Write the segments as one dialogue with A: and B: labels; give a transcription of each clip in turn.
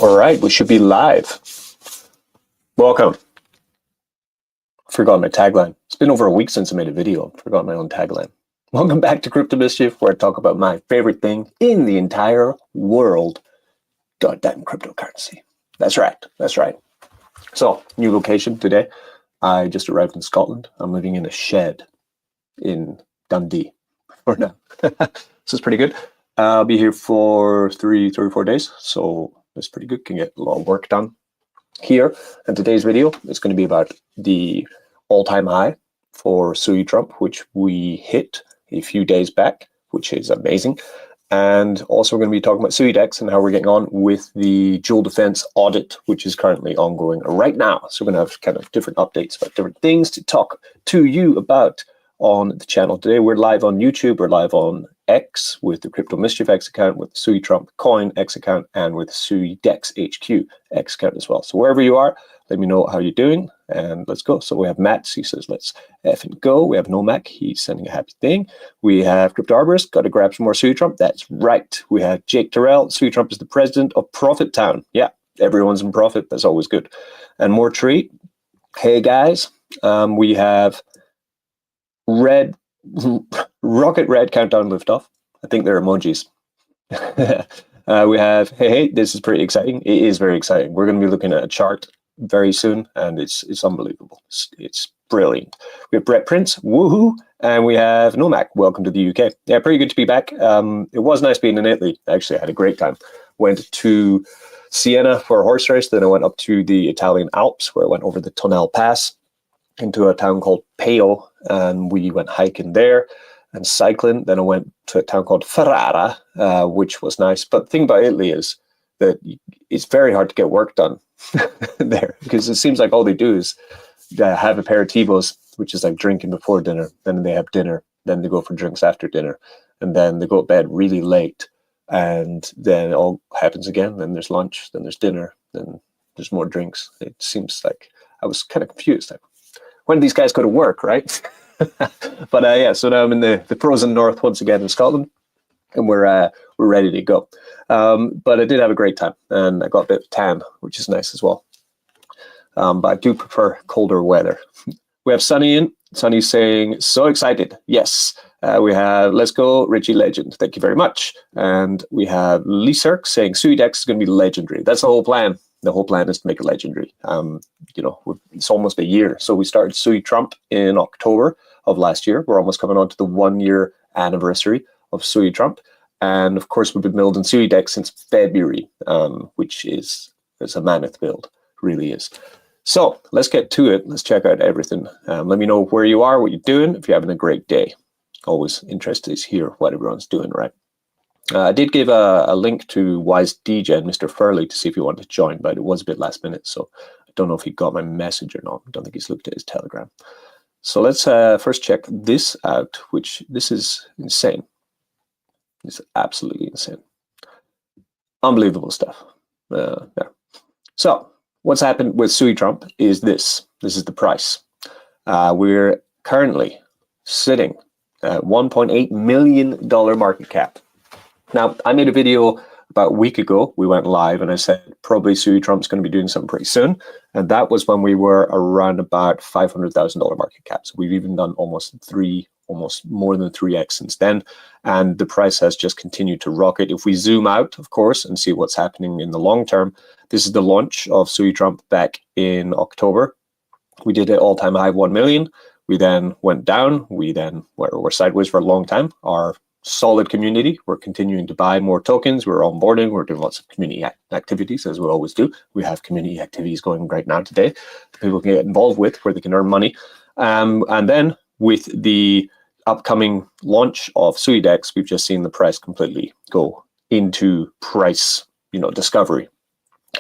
A: All right, we should be live. Welcome. Forgot my tagline. It's been over a week since I made a video. Forgot my own tagline. Welcome back to Crypto Mischief, where I talk about my favorite thing in the entire world, goddamn cryptocurrency. That's right. That's right. So, new location today. I just arrived in Scotland. I'm living in a shed in Dundee for now. This is pretty good. I'll be here for three or 4 days, so it's pretty good. Can get a lot of work done here. And today's video is going to be about the all-time high for Suitrump, which we hit a few days back, which is amazing. And also we're going to be talking about Suidex and how we're getting on with the dual defense audit, which is currently ongoing right now. So we're going to have kind of different updates about different things to talk to you about on the channel today. We're live on YouTube, we're live on X with the Crypto Mischief X account, with the Suitrump Coin X account, and with Suidex HQ X account as well. So wherever you are, let me know how you're doing, and let's go. So we have Matt, he says, let's effing go. We have Nomac, he's sending a happy thing. We have Crypto Arborist, got to grab some more Suitrump. That's right. We have Jake Terrell, Suitrump is the president of Profit Town. Yeah, everyone's in profit, that's always good. And more treat. Hey guys, we have Red Rocket Red Countdown Liftoff. I think they're emojis. We have hey, this is pretty exciting. It is very exciting. We're going to be looking at a chart very soon, and it's unbelievable. It's brilliant. We have Brett Prince, woohoo, and we have Nomac. Welcome to the UK. Yeah, pretty good to be back. It was nice being in Italy. Actually, I had a great time. Went to Siena for a horse race. Then I went up to the Italian Alps, where I went over the Tonelle Pass into a town called Peo, and we went hiking there and cycling. Then I went to a town called Ferrara, which was nice. But the thing about Italy is that it's very hard to get work done there, because it seems like all they do is have aperitivos, which is like drinking before dinner. Then they have dinner. Then they go for drinks after dinner. And then they go to bed really late. And then it all happens again. Then there's lunch. Then there's dinner. Then there's more drinks. It seems like I was kind of confused. When do these guys go to work, right? But yeah, so now I'm in the frozen north once again in Scotland, and we're ready to go. But I did have a great time, and I got a bit of tan, which is nice as well. But I do prefer colder weather. We have Sunny in. Sunny's saying, so excited. Yes. We have Let's Go, Richie Legend. Thank you very much. And we have Lee Sirk saying Suidex is going to be legendary. That's the whole plan. The whole plan is to make it legendary. You know, it's almost a year. So we started Suitrump in October of last year. We're almost coming on to the 1 year anniversary of Suitrump. And of course, we've been building Suidex since February, which is a mammoth build, really is. So let's get to it. Let's check out everything. Let me know where you are, what you're doing, if you're having a great day. Always interested to hear what everyone's doing, right? I did give a link to Wise DJ and Mr. Furley to see if he wanted to join, but it was a bit last minute, so I don't know if he got my message or not. I don't think he's looked at his Telegram. So let's first check this out, which this is insane. It's absolutely insane. Unbelievable stuff. There. So what's happened with Suitrump is this. This is the price. We're currently sitting at $1.8 million market cap. Now, I made a video about a week ago. We went live and I said probably Suitrump's going to be doing something pretty soon. And that was when we were around about $500,000 market cap. So we've even done almost more than 3x since then. And the price has just continued to rocket. If we zoom out, of course, and see what's happening in the long term, this is the launch of Suitrump back in October. We did an all-time high of 1 million. We then went down. We then were sideways for a long time. Our solid community, we're continuing to buy more tokens. We're onboarding. We're doing lots of community activities, as we always do. We have community activities going right now today that people can get involved with, where they can earn money. And then with the upcoming launch of Suidex, we've just seen the price completely go into price, discovery.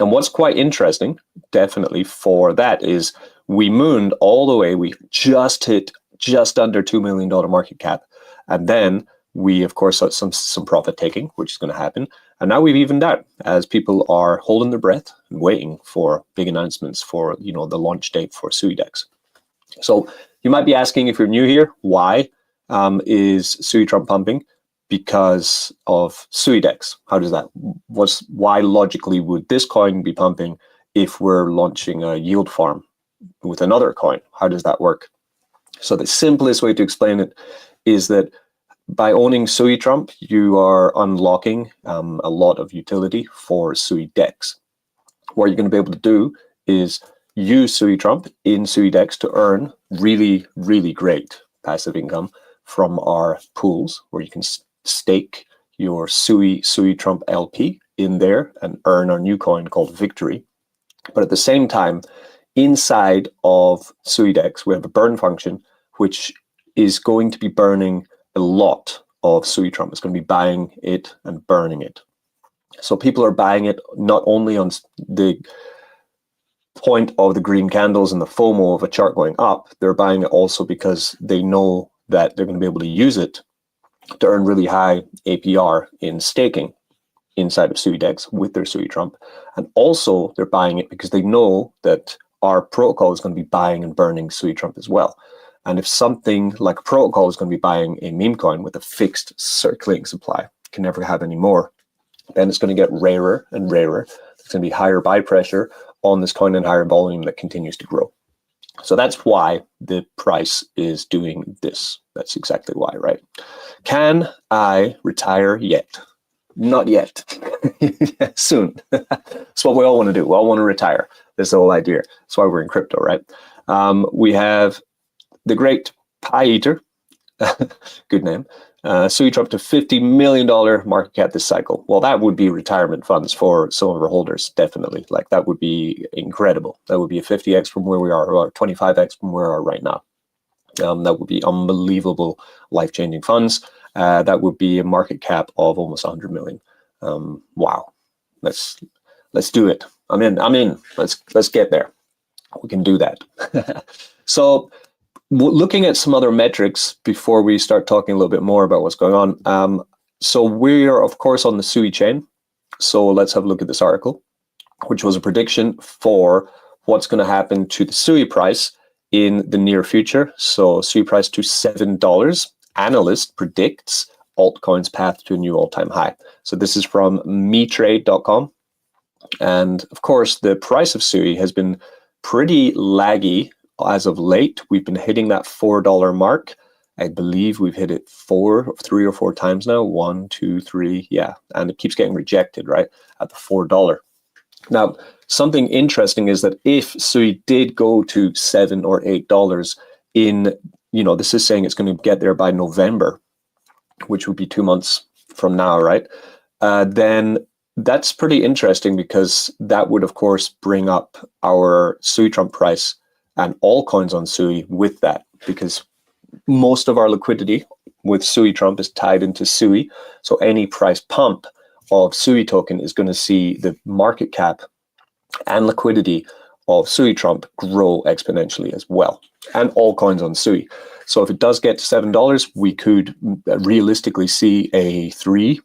A: And what's quite interesting, definitely for that, is we mooned all the way. We just hit just under $2 million market cap. And then we, of course, had some profit taking, which is going to happen. And now we've evened out as people are holding their breath and waiting for big announcements for, the launch date for Suidex. So you might be asking, if you're new here, why is Suitrump pumping? because of Suidex. How does that? Why logically would this coin be pumping if we're launching a yield farm with another coin? How does that work? So the simplest way to explain it is that by owning Suitrump, you are unlocking a lot of utility for Suidex. What you're going to be able to do is use Suitrump in Suidex to earn really, really great passive income from our pools, where you can stake your Suitrump LP in there and earn our new coin called Victory. But at the same time, inside of Suidex, we have a burn function, which is going to be burning a lot of Suitrump. It's going to be buying it and burning it. So people are buying it not only on the point of the green candles and the FOMO of a chart going up, they're buying it also because they know that they're going to be able to use it to earn really high APR in staking inside of Suidex with their Suitrump. And also they're buying it because they know that our protocol is going to be buying and burning Suitrump as well. And if something like a protocol is going to be buying a meme coin with a fixed circulating supply, can never have any more, then it's going to get rarer and rarer. There's going to be higher buy pressure on this coin and higher volume that continues to grow. So that's why the price is doing this. That's exactly why, right? Can I retire yet? Not yet. Soon. That's what we all want to do. We all want to retire. That's the whole idea. That's why we're in crypto, right? We have the great Pie Eater, good name, Suitrump to $50 million market cap this cycle. Well, that would be retirement funds for some of our holders, definitely. Like, that would be incredible. That would be a 50x from where we are, or 25x from where we are right now. That would be unbelievable, life-changing funds. That would be a market cap of almost 100 million. Wow, let's do it. I'm in. Let's get there. We can do that. So, looking at some other metrics before we start talking a little bit more about what's going on. So we are, of course, on the Sui chain. So let's have a look at this article, which was a prediction for what's going to happen to the Sui price in the near future. So Sui price to $7. Analyst predicts altcoins path to a new all-time high. So this is from metrade.com. And of course, the price of Sui has been pretty laggy as of late. We've been hitting that $4 mark. I believe we've hit it 3 or 4 times now. 1, 2, 3, yeah. And it keeps getting rejected, right, at the $4. Now, something interesting is that if Sui did go to $7 or $8 in, this is saying it's going to get there by November, which would be 2 months from now, right? Then that's pretty interesting, because that would, of course, bring up our Suitrump price and all coins on Sui with that, because most of our liquidity with Suitrump is tied into Sui. So any price pump of Sui token is going to see the market cap and liquidity of Suitrump grow exponentially as well, and all coins on Sui. So if it does get to $7, we could realistically see a $3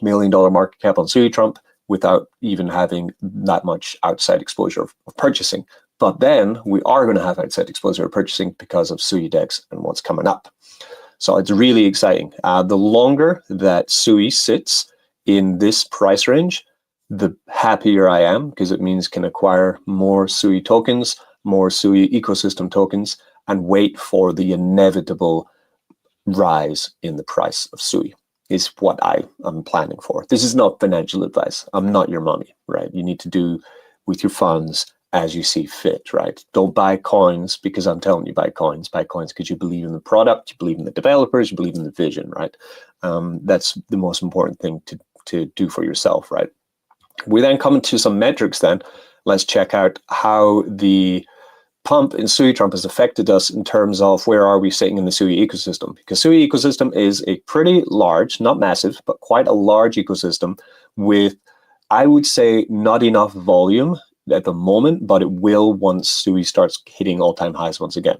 A: million market cap on Suitrump without even having that much outside exposure of purchasing. But then we are going to have outside exposure of purchasing because of Suidex and what's coming up. So it's really exciting. The longer that Sui sits in this price range, the happier I am, because it means can acquire more Sui tokens, more Sui ecosystem tokens, and wait for the inevitable rise in the price of Sui is what I am planning for. This is not financial advice. I'm not your mommy, right? You need to do with your funds as you see fit, right? Don't buy coins because I'm telling you buy coins. Buy coins because you believe in the product, you believe in the developers, you believe in the vision, right? That's the most important thing to do for yourself, right? We then come into some metrics then. Let's check out how the pump in Suitrump has affected us in terms of where are we sitting in the Sui ecosystem. Because Sui ecosystem is a pretty large, not massive, but quite a large ecosystem with, I would say, not enough volume at the moment, but it will once Sui starts hitting all-time highs once again.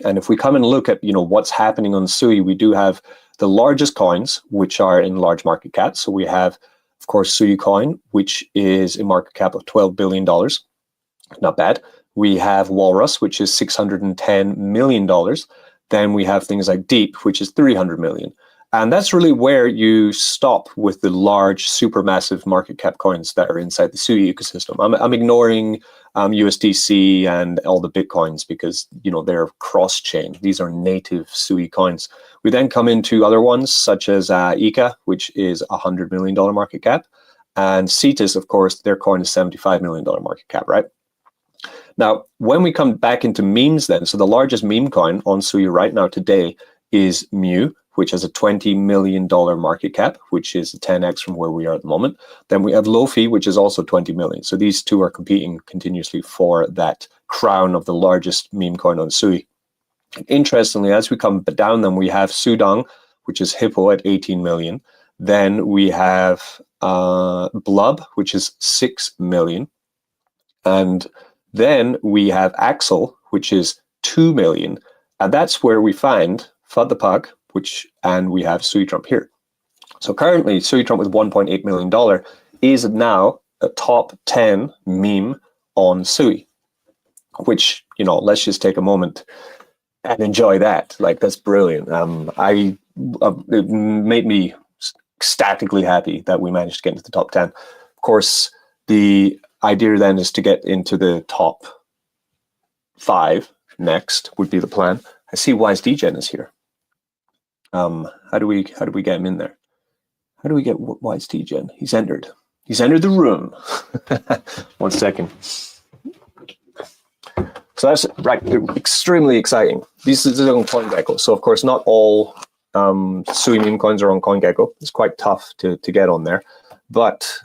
A: And if we come and look at what's happening on Sui, we do have the largest coins, which are in large market caps. So we have, of course, Sui coin, which is a market cap of $12 billion. Not bad. We have Walrus, which is $610 million. Then we have things like Deep, which is $300 million. And that's really where you stop with the large, supermassive market cap coins that are inside the Sui ecosystem. I'm ignoring USDC and all the Bitcoins because, you know, they're cross-chain. These are native Sui coins. We then come into other ones such as ICA, which is $100 million market cap. And Cetus, of course, their coin is $75 million market cap, right? Now, when we come back into memes then, so the largest meme coin on Sui right now today is Mu, which has a $20 million market cap, which is 10x from where we are at the moment. Then we have Lofi, which is also 20 million. So these two are competing continuously for that crown of the largest meme coin on Sui. Interestingly, as we come down, then we have Sudong, which is Hippo at 18 million. Then we have Blub, which is 6 million. And then we have Axel, which is 2 million. And that's where we find Fadapag, and we have Suitrump here. So currently, Suitrump with $1.8 million is now a top 10 meme on Sui, which, you know, let's just take a moment and enjoy that. Like, that's brilliant. It made me ecstatically happy that we managed to get into the top 10. Of course, the idea then is to get into the top 5 next would be the plan. I see Wise Degen is here. How do we get him in there? How do we get Wise Degen? He's entered the room. 1 second. So that's right. Extremely exciting. This is on CoinGecko. So of course, not all Sui meme coins are on CoinGecko. It's quite tough to get on there, but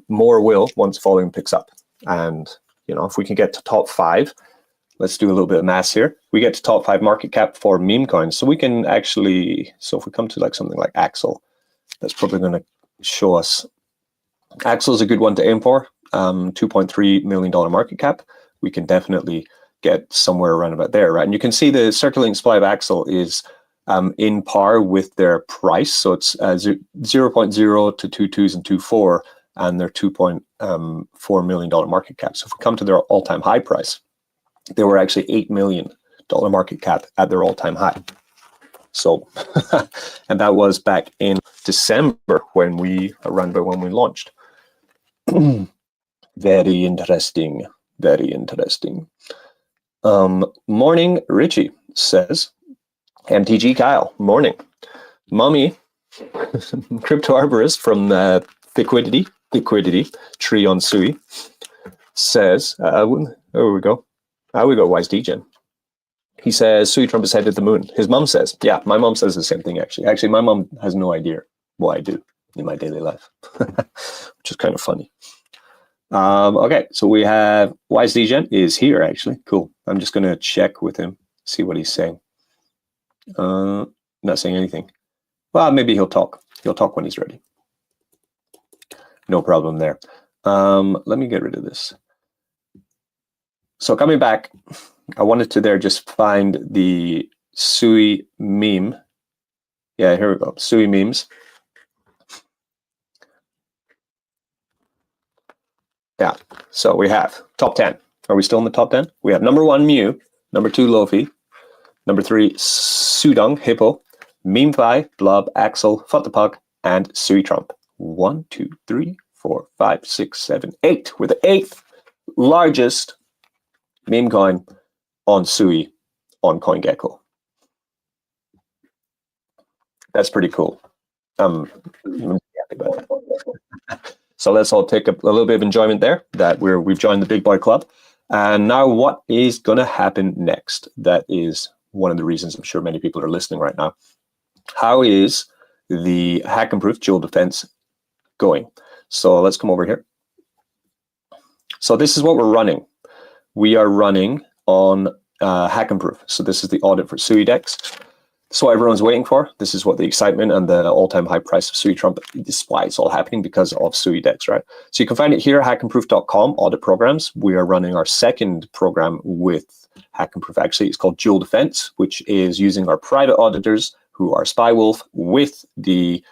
A: more will once volume picks up. And you know, if we can get to top 5. Let's do a little bit of math here. We get to top 5 market cap for meme coins. So we can actually, so if we come to like something like Axel, that's probably going to show us. Axel is a good one to aim for. $2.3 million market cap. We can definitely get somewhere around about there, right? And you can see the circulating supply of Axel is in par with their price. So it's 0.0 to 2.2s and 2.4, and they're $2.4 million market cap. So if we come to their all-time high price, they were actually $8 million market cap at their all-time high. So, and that was back in December when we launched. Very interesting. Very interesting. Morning, Richie says, MTG Kyle, morning. Mummy, crypto arborist from Liquidity Tree on Sui says, there we go. We got Wise Degen. He says, Suitrump is headed to the moon. His mom says, yeah, my mom says the same thing, actually. Actually, my mom has no idea what I do in my daily life, which is kind of funny. Okay, so we have Wise Degen is here, actually. Cool. I'm just going to check with him, see what he's saying. Not saying anything. Well, maybe he'll talk. He'll talk when he's ready. No problem there. Let me get rid of this. So coming back, I wanted to there just find the Sui meme. Yeah, here we go. Sui memes. Yeah, so we have top 10. Are we still in the top 10? We have number 1, Mu. Number 2, Lofi. Number 3, Sudong, Hippo. Memefy, Blub, Axel, Futapug, and Suitrump. 1, 2, 3, 4, 5, 6, 7, 8. We're the 8th largest meme coin on Sui on CoinGecko. That's pretty cool. I'm happy about that. So let's all take a little bit of enjoyment there that we've joined the big boy club. And now what is going to happen next? That is one of the reasons I'm sure many people are listening right now. How is the hack and proof dual defense going? So let's come over here. So this is what we're running. We are running on hack and proof. So this is the audit for SuiDex. This is what everyone's waiting for. This is what the excitement and the all-time high price of Suitrump, this is why it's all happening because of SuiDex, right? So you can find it here, hackandproof.com, audit programs. We are running our second program with hack and proof. Actually, it's called Dual Defense, which is using our private auditors who are SpyWolf with the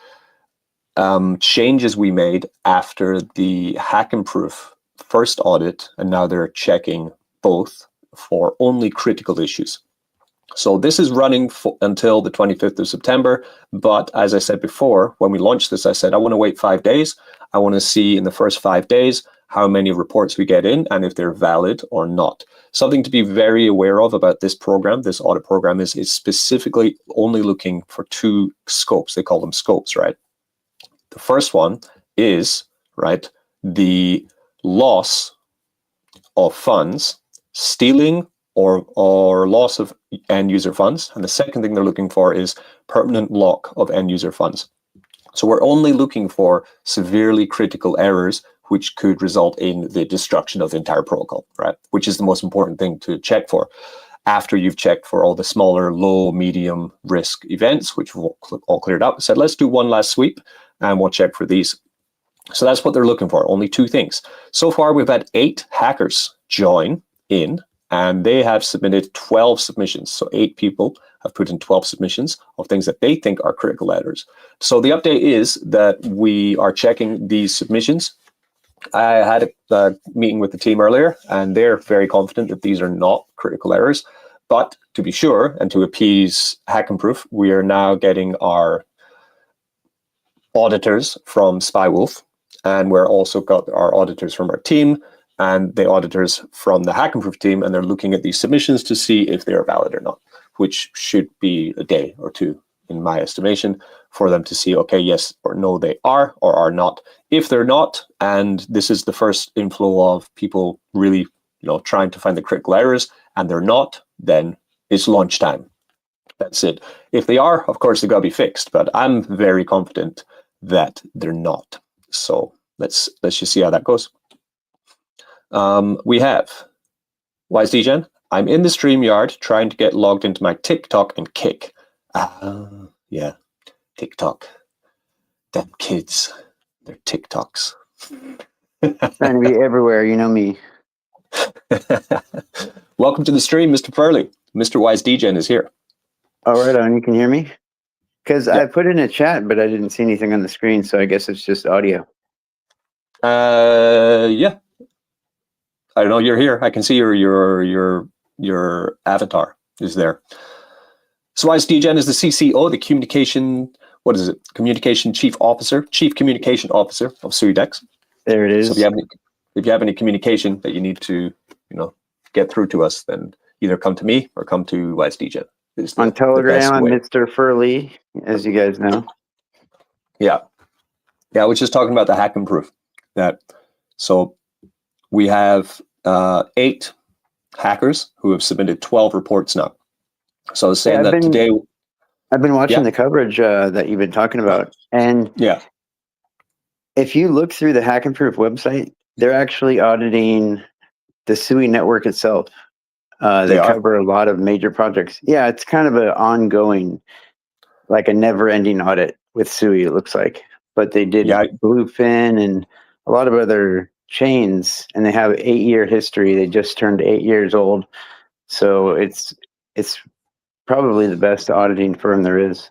A: changes we made after the hack and proof first audit, and now they're checking both for only critical issues. So this is running until the 25th of September. But as I said before, when we launched this, I said, I want to wait 5 days. I want to see in the first 5 days how many reports we get in and if they're valid or not. Something to be very aware of about this program, this audit program, is it's specifically only looking for 2 scopes. They call them scopes, right? The first one is, right, the loss of funds, stealing or loss of end user funds. And the second thing they're looking for is permanent lock of end user funds. So we're only looking for severely critical errors which could result in the destruction of the entire protocol, right? Which is the most important thing to check for after you've checked for all the smaller, low, medium risk events, which we've all cleared up. Said, let's do one last sweep and we'll check for these. So that's what they're looking for, only 2 things. So far, we've had 8 hackers join in, and they have submitted 12 submissions. So 8 people have put in 12 submissions of things that they think are critical errors. So the update is that we are checking these submissions. I had a meeting with the team earlier, and they're very confident that these are not critical errors. But to be sure, and to appease Hack-and-Proof, we are now getting our auditors from SpyWolf, and we're also got our auditors from our team and the auditors from the Hack-and-Proof team, and they're looking at these submissions to see if they're valid or not, which should be a day or 2, in my estimation, for them to see, okay, yes or no, they are or are not. If they're not, and this is the first inflow of people really, trying to find the critical errors, and they're not, then it's launch time. That's it. If they are, of course, they've got to be fixed, but I'm very confident that they're not. So let's just see how that goes. We have YSDGen. I'm in the StreamYard trying to get logged into my TikTok and Kick. Yeah, TikTok. Them kids, they're TikToks.
B: Trying to be everywhere, you know me.
A: Welcome to the stream, Mr. Furley. Mr. YSDGen is here.
B: Oh, right on. You can hear me? Because I put in a chat, but I didn't see anything on the screen, so I guess it's just audio.
A: Yeah. I don't know. You're here. I can see your avatar is there. So YSDGen is the CCO, the communication. What is it? Communication Chief Communication Officer of SUIDEX.
B: There it is.
A: So if you have any communication that you need to, get through to us, then either come to me or come to YSDGen.
B: On Telegram, I'm Mr. Furley, as you guys know.
A: Yeah. Yeah, I was just talking about the Hack-and-Proof. So we have 8 hackers who have submitted 12 reports now. So I was saying today...
B: I've been watching the coverage that you've been talking about. And if you look through the Hack-and-Proof website, they're actually auditing the SUI network itself. They cover a lot of major projects. Yeah, it's kind of an ongoing, like a never-ending audit with SUI, it looks like. But they did Bluefin and a lot of other chains, and they have 8-year history. They just turned 8 years old. So it's probably the best auditing firm there is.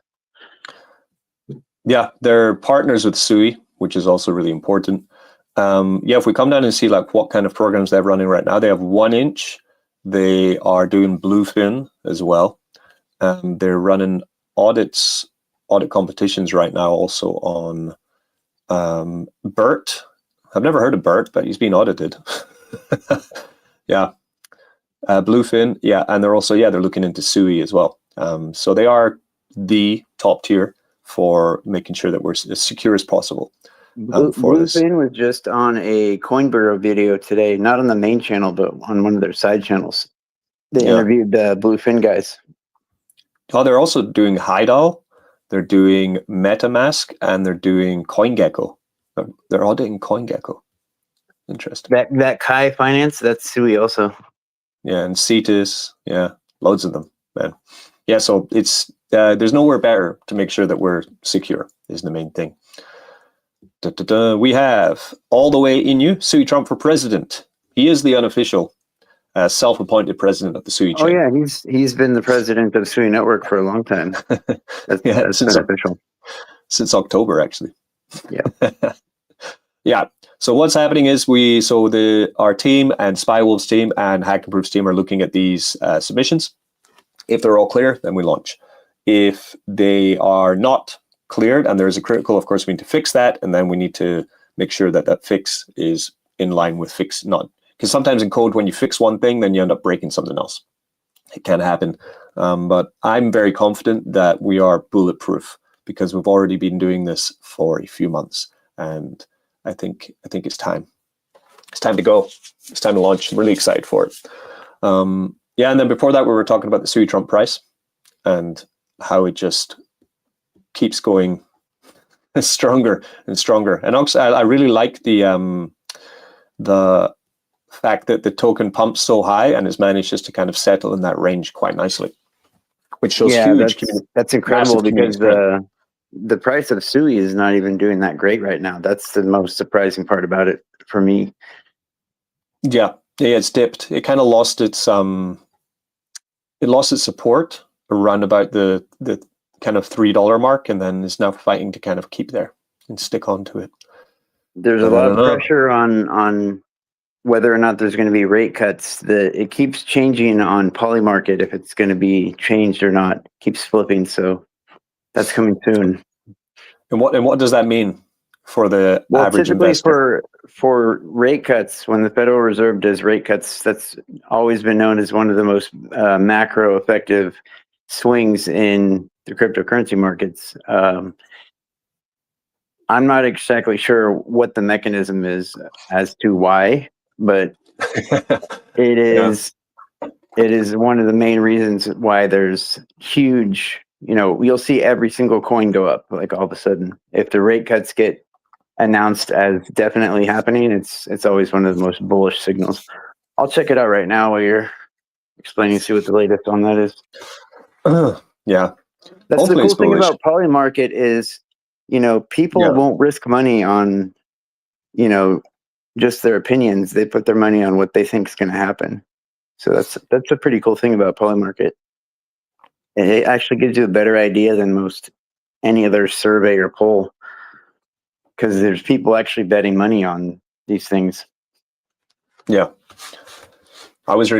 B: Yeah,
A: they're partners with SUI, which is also really important. If we come down and see like what kind of programs they have running right now, they have 1inch. They are doing Bluefin as well. They're running audit competitions right now also on BERT. I've never heard of BERT, but he's being audited. Bluefin, and they're also they're looking into SUI as well. So they are the top tier for making sure that we're as secure as possible.
B: Bluefin was just on a Coin Bureau video today, not on the main channel, but on one of their side channels. They interviewed Bluefin guys.
A: Oh, they're also doing Hydal, they're doing MetaMask, and they're doing CoinGecko. They're auditing CoinGecko. Interesting.
B: That Kai Finance, that's SUI also.
A: Yeah, and Cetus, loads of them, man. Yeah, so it's there's nowhere better to make sure that we're secure is the main thing. We have all the way in you, Suitrump for president. He is the unofficial self-appointed president of the SUI chain.
B: Oh yeah, he's been the president of SUI Network for a long time. That's official.
A: Since October, actually.
B: Yeah.
A: So what's happening is our team and SpyWolf's team and Hack-and-Proof's team are looking at these submissions. If they're all clear, then we launch. If they are not cleared and there's a critical, of course, we need to fix that. And then we need to make sure that that fix is in line with fix not. Because sometimes in code, when you fix one thing, then you end up breaking something else. It can happen. But I'm very confident that we are bulletproof because we've already been doing this for a few months. And I think it's time. It's time to go. It's time to launch. I'm really excited for it. Yeah, and then before that, we were talking about the Suitrump price and how it just keeps going stronger and stronger. And also, I really like the fact that the token pumps so high and has managed just to kind of settle in that range quite nicely, which shows huge.
B: That's incredible because the price of Sui is not even doing that great right now. That's the most surprising part about it for me.
A: Yeah, it's dipped. It kind of lost its support around about the kind of $3 mark, and then is now fighting to kind of keep there and stick onto it.
B: There's a lot of pressure on whether or not there's going to be rate cuts. It keeps changing on Polymarket if it's going to be changed or not. It keeps flipping, so that's coming soon.
A: And what does that mean for the average investor?
B: For rate cuts, when the Federal Reserve does rate cuts, that's always been known as one of the most macro effective swings in the cryptocurrency markets. I'm not exactly sure what the mechanism is as to why, but it is one of the main reasons why there's huge, you'll see every single coin go up like all of a sudden. If the rate cuts get announced as definitely happening, it's always one of the most bullish signals. I'll check it out right now while you're explaining, see what the latest on that is.
A: Yeah.
B: That's hopefully the cool thing about Polymarket is, people won't risk money on, just their opinions. They put their money on what they think is going to happen. So that's a pretty cool thing about Polymarket. It actually gives you a better idea than most any other survey or poll, because there's people actually betting money on these things.
A: Yeah. I was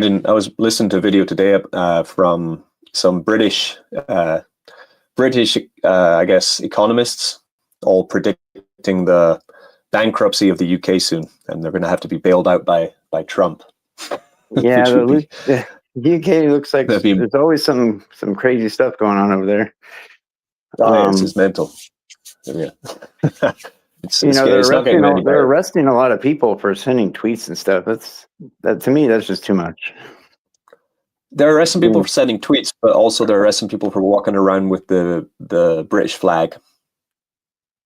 A: listening to a video today from some British, I guess, economists, all predicting the bankruptcy of the UK soon, and they're going to have to be bailed out by Trump.
B: Yeah, the UK looks like there's always some crazy stuff going on over there.
A: It's just mental. Yeah.
B: They're arresting a lot of people for sending tweets and stuff. To me, that's just too much.
A: They're arresting people for sending tweets, but also they're arresting people for walking around with the British flag.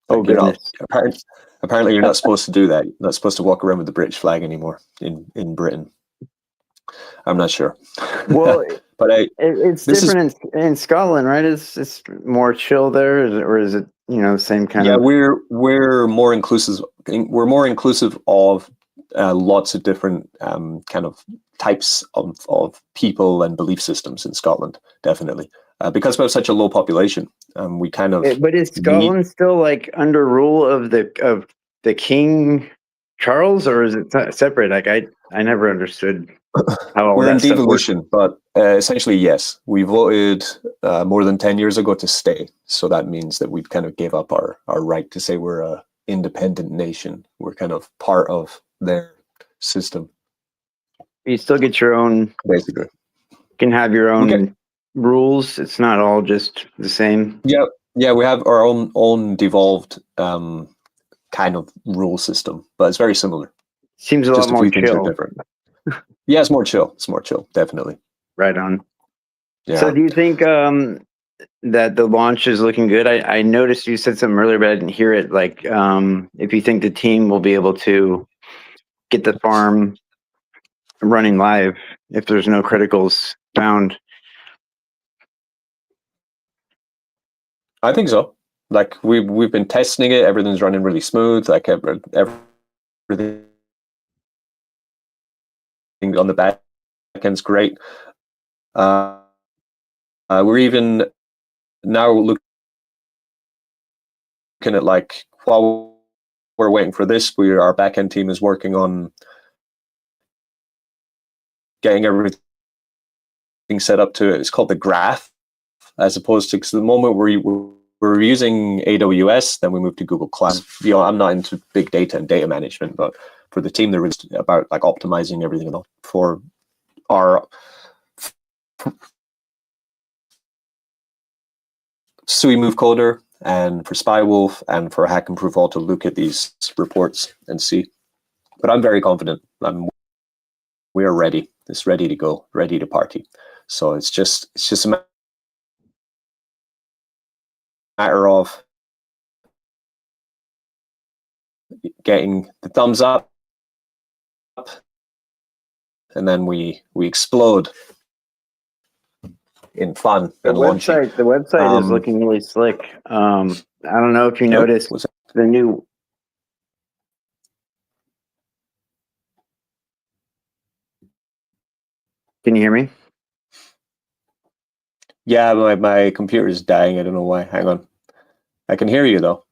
B: Oh, goodness.
A: Apparently, you're not supposed to do that. You're not supposed to walk around with the British flag anymore in Britain. I'm not sure.
B: Well, but it's different in Scotland, right? It's more chill there, or is it same kind of?
A: Yeah, we're more inclusive. We're more inclusive of lots of different kind of types of people and belief systems in Scotland. Definitely, because we have such a low population, we kind of.
B: But is Scotland still like under rule of the King Charles, or is it separate? Like I never understood.
A: We're in devolution, but essentially, yes. We voted more than 10 years ago to stay. So that means that we've kind of gave up our right to say we're an independent nation. We're kind of part of their system.
B: You still get your own...
A: Basically.
B: You can have your own rules. It's not all just the same.
A: Yeah, we have our own devolved kind of rule system, but it's very similar.
B: Seems a lot more chill.
A: Things are different. Yeah, it's more chill. It's more chill, definitely.
B: Right on. Yeah. So do you think that the launch is looking good? I noticed you said something earlier, but I didn't hear it. Like, if you think the team will be able to get the farm running live if there's no criticals found.
A: I think so. Like we've been testing it. Everything's running really smooth. Like everything on the back end's great. We're even now looking at, like, while we're waiting for this, our back end team is working on getting everything set up to it. It's called the graph, as opposed to, because the moment we're using AWS, then we move to Google Cloud. I'm not into big data and data management, but for the team, there was about like optimizing everything for our Sui Move Coder and for Spywolf and for Hack and Proof all to look at these reports and see. But I'm very confident. We are ready. It's ready to go, ready to party. So it's just a matter of getting the thumbs up, and then we explode in fun and launching.
B: The website is looking really slick. I don't know if you noticed the new. Can you hear me?
A: Yeah, my computer is dying. I don't know why. Hang on. I can hear you though.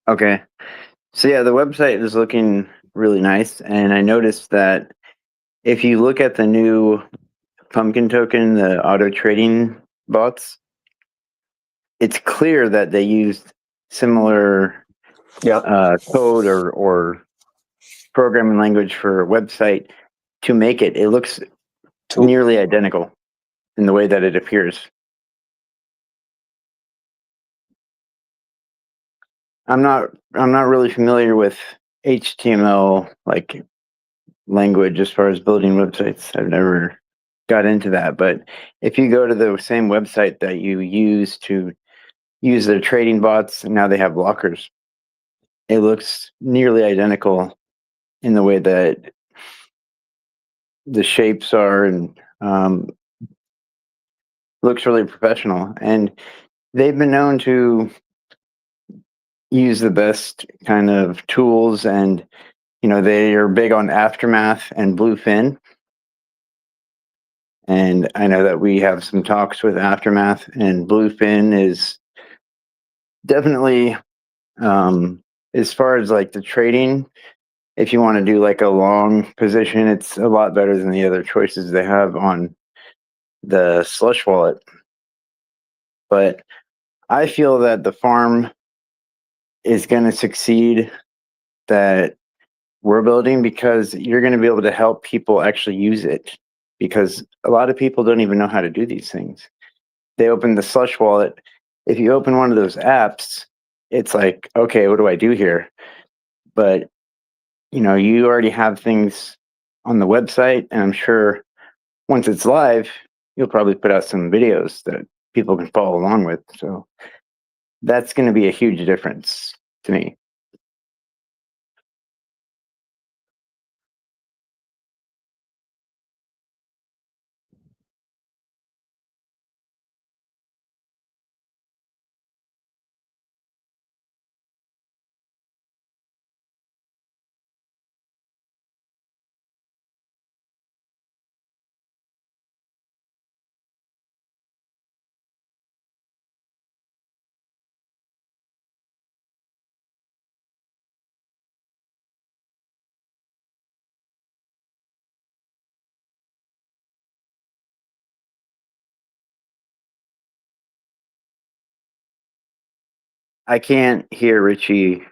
B: Okay. So yeah, the website is looking really nice, and I noticed that if you look at the new Pumpkin token, the auto trading bots, it's clear that they used similar code or programming language for a website to make it. It looks nearly identical in the way that it appears. I'm not really familiar with HTML like language as far as building websites. I've never got into that, but if you go to the same website that you use to use their trading bots, and now they have blockers, it looks nearly identical in the way that the shapes are, and looks really professional. And they've been known to use the best kind of tools, and they are big on Aftermath and Bluefin. And I know that we have some talks with Aftermath, and Bluefin is definitely, as far as like the trading, if you want to do like a long position, it's a lot better than the other choices they have on the Slush wallet. But I feel that the farm is going to succeed that we're building, because you're going to be able to help people actually use it, because a lot of people don't even know how to do these things. They open the Slush wallet. If you open one of those apps, it's like, okay, what do I do here? But you already have things on the website, and I'm sure once it's live, you'll probably put out some videos that people can follow along with. So that's going to be a huge difference to me. I can't hear Richie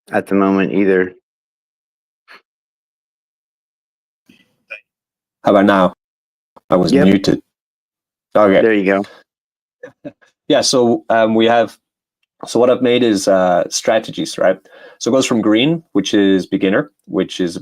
B: at the moment either.
A: How about now? I was muted. Okay.
B: There you go.
A: Yeah, so so what I've made is strategies, right? So it goes from green, which is beginner, which is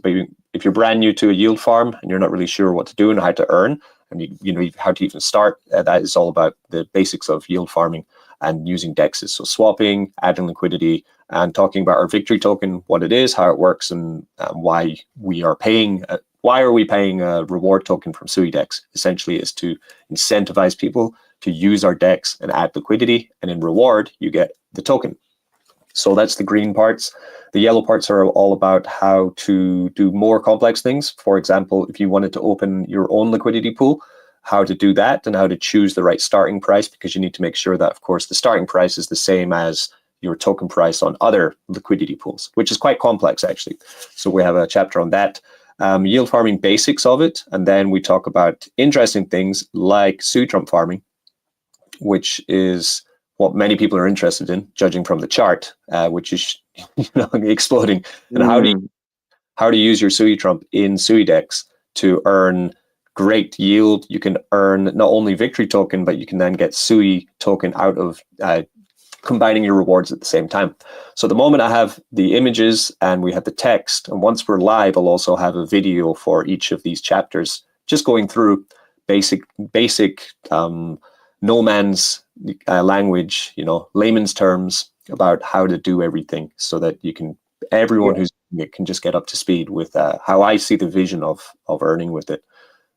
A: if you're brand new to a yield farm and you're not really sure what to do and how to earn, and how to even start, that is all about the basics of yield farming and using DEXs. So swapping, adding liquidity, and talking about our victory token, what it is, how it works, and why we are paying. Why are we paying a reward token from SuiDex? Essentially, is to incentivize people to use our DEX and add liquidity, and in reward, you get the token. So that's the green parts. The yellow parts are all about how to do more complex things. For example, if you wanted to open your own liquidity pool, how to do that and how to choose the right starting price, because you need to make sure that, of course, the starting price is the same as your token price on other liquidity pools, which is quite complex, actually. So we have a chapter on that. yield farming basics of it, and then we talk about interesting things like Suitrump farming, which is what many people are interested in, judging from the chart, which is exploding. And how to use your Suitrump in Suidex to earn great yield. You can earn not only victory token, but you can then get Sui token out of combining your rewards at the same time. So at the moment I have the images and we have the text, and once we're live, I'll also have a video for each of these chapters, just going through basic no man's language, layman's terms about how to do everything, so that everyone who's doing it can just get up to speed with how I see the vision of earning with it.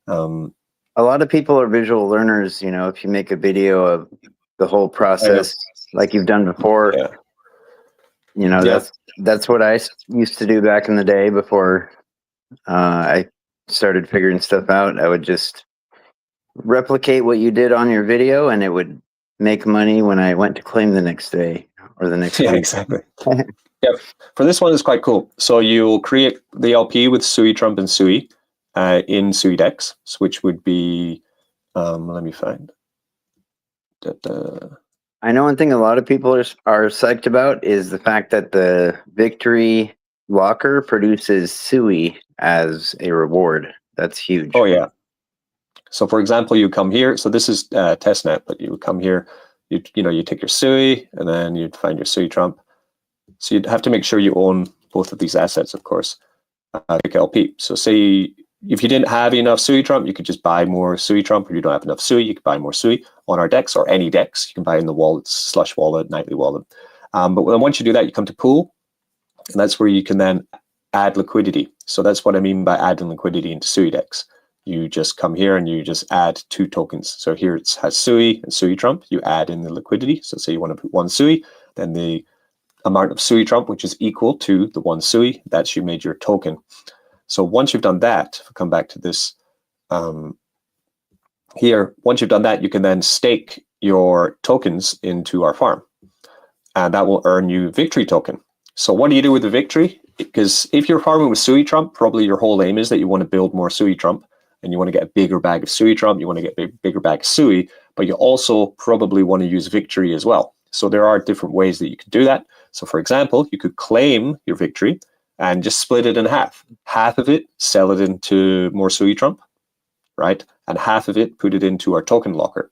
B: A lot of people are visual learners. If you make a video of the whole process, like you've done before, that's what I used to do back in the day before I started figuring stuff out. I would just replicate what you did on your video, and it would make money when I went to claim the next day or the next week.
A: Exactly. Yep. For this one, it's quite cool. So you'll create the LP with Suitrump and Sui in Suidex, which would be, let me find that.
B: I know one thing a lot of people are psyched about is the fact that the victory locker produces Sui as a reward. That's huge.
A: Oh yeah. So for example, you come here. So this is testnet, but you would come here. You take your Sui, and then you'd find your Suitrump. So you'd have to make sure you own both of these assets, of course. Pick LP. So say if you didn't have enough Suitrump, you could just buy more Suitrump. If you don't have enough Sui, you could buy more Sui on our decks, or any decks. You can buy in the wallets, Slush Wallet, Nightly Wallet. But then once you do that, you come to Pool, and that's where you can then add liquidity. So that's what I mean by adding liquidity into Suidex. You just come here and you just add 2 tokens. So here it has Sui and Suitrump. You add in the liquidity. So say you want to put 1 Sui, then the amount of Suitrump, which is equal to the 1 Sui, that's you made your token. So once you've done that, if I come back to this here, once you've done that, you can then stake your tokens into our farm, and that will earn you victory token. So what do you do with the victory? Because if you're farming with Suitrump, probably your whole aim is that you want to build more Suitrump, and you want to get a bigger bag of Suitrump, you want to get a bigger bag of Sui, but you also probably want to use victory as well. So there are different ways that you can do that. So for example, you could claim your victory and just split it in half. Half of it, sell it into more Suitrump, right? And half of it, put it into our token locker.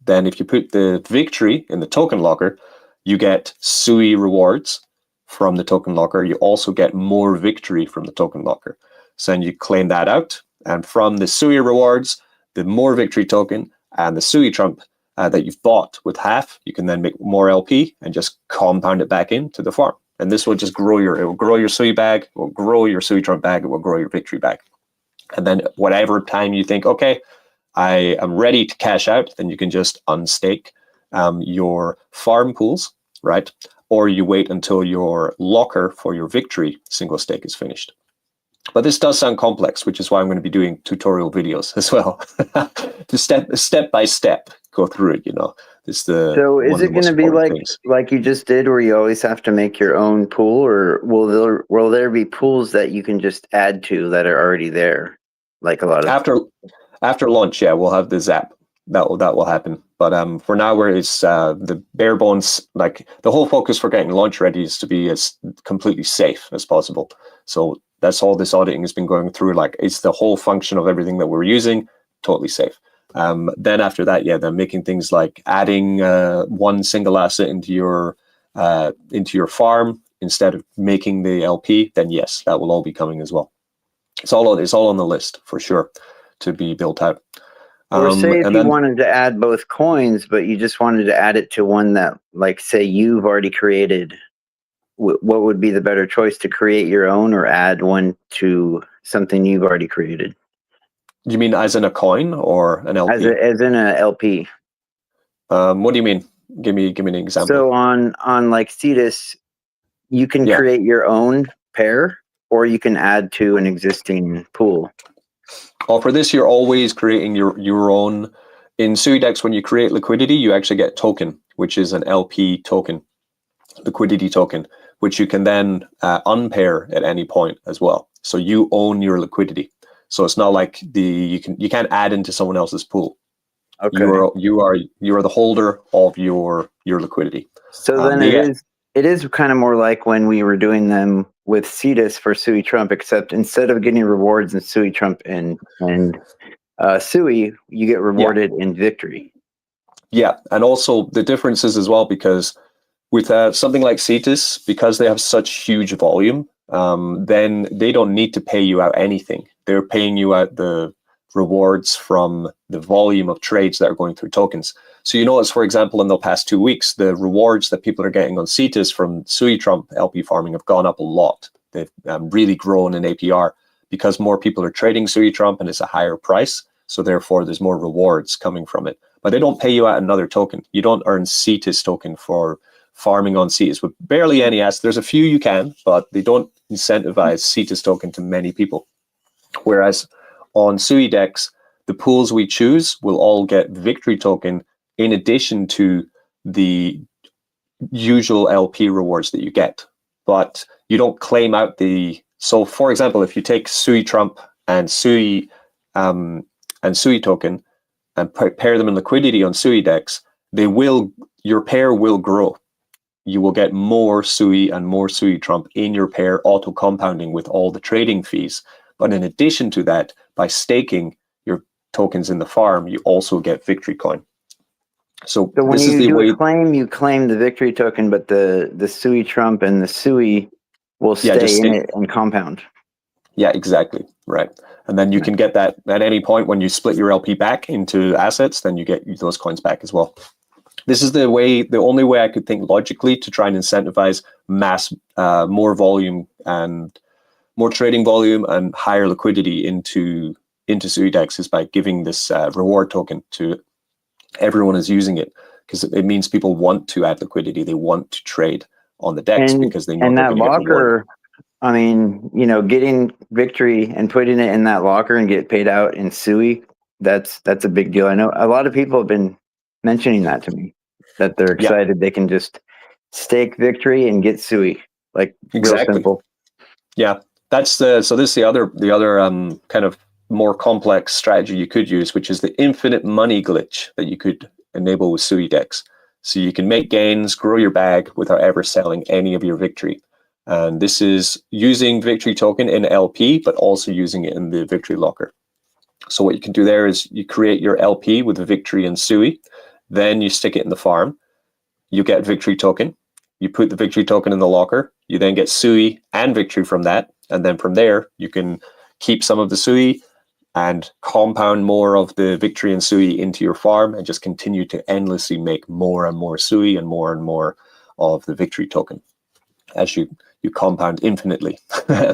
A: Then if you put the victory in the token locker, you get Sui rewards from the token locker. You also get more victory from the token locker. So then you claim that out. And from the Sui rewards, the more victory token and the Suitrump that you've bought with half, you can then make more LP and just compound it back into the farm. And this will just grow it will grow your Sui bag, it will grow your Suitrump bag, it will grow your victory bag. And then whatever time you think, okay, I am ready to cash out, then you can just unstake your farm pools, right? Or you wait until your locker for your victory single stake is finished. But this does sound complex, which is why I'm going to be doing tutorial videos as well, to step by step go through it.
B: So is it going to be like you just did, where you always have to make your own pool, or will there be pools that you can just add to that are already there, like a lot of
A: after launch? Yeah, we'll have the Zap that will happen. But for now, where it's the bare bones, like the whole focus for getting launch ready is to be as completely safe as possible. So that's all this auditing has been going through. Like, it's the whole function of everything that we're using, totally safe. Then after that, then making things like adding one single asset into your farm instead of making the LP, then yes, that will all be coming as well. It's all on the list for sure to be built out.
B: Or say if you wanted to add both coins, but you just wanted to add it to one that, like, say you've already created, what would be the better choice, to create your own or add one to something you've already created?
A: You mean as in a coin or an LP?
B: As in a LP.
A: What do you mean? Give me an example.
B: So on like Cetus, you can create your own pair, or you can add to an existing pool.
A: Well, for this, you're always creating your own. In Suidex, when you create liquidity, you actually get token, which is an LP token, liquidity token, which you can then unpair at any point as well. So you own your liquidity. So it's not like you can't add into someone else's pool.
B: Okay.
A: You are the holder of your liquidity.
B: So then it is kind of more like when we were doing them with Cetus for Suitrump, except instead of getting rewards in Suitrump and Sui, you get rewarded in victory.
A: Yeah, and also the difference is as well because with something like Cetus, because they have such huge volume, then they don't need to pay you out anything. They're paying you out the rewards from the volume of trades that are going through tokens. So you notice, for example, in the past 2 weeks, the rewards that people are getting on Cetus from Suitrump LP farming have gone up a lot. They've really grown in APR because more people are trading Suitrump and it's a higher price. So therefore, there's more rewards coming from it. But they don't pay you out another token. You don't earn Cetus token for farming on Cetus with barely any assets. There's a few you can, but they don't incentivize Cetus token to many people. Whereas on SuiDex, the pools we choose will all get victory token in addition to the usual LP rewards that you get. But you don't claim out so for example, if you take Suitrump and Sui token and pair them in liquidity on SuiDex, your pair will grow. You will get more Sui and more Suitrump in your pair, auto compounding with all the trading fees. But in addition to that, by staking your tokens in the farm, you also get victory coin. So
B: when you do a claim, you claim the victory token, but the Suitrump and the Sui will stay in it and compound.
A: Yeah, exactly. Right. And then you can get that at any point when you split your LP back into assets, then you get those coins back as well. This is the only way I could think logically to try and incentivize more volume and more trading volume and higher liquidity into SuiDex is by giving this reward token to everyone who's using it, because it means people want to add liquidity. They want to trade on the DEX because they know
B: and
A: they're
B: that
A: going to get rewarded.
B: I mean, getting victory and putting it in that locker and get paid out in Sui, that's a big deal. I know a lot of people have been mentioning that to me, that they're excited they can just stake victory and get Sui, like real simple.
A: Yeah, that's this is the other kind of more complex strategy you could use, which is the infinite money glitch that you could enable with SuiDex. So you can make gains, grow your bag without ever selling any of your victory. And this is using victory token in LP, but also using it in the victory locker. So what you can do there is you create your LP with the victory and Sui, then you stick it in the farm, you get victory token, you put the victory token in the locker, you then get Sui and victory from that, and then from there you can keep some of the Sui and compound more of the victory and Sui into your farm and just continue to endlessly make more and more Sui and more of the victory token as you compound infinitely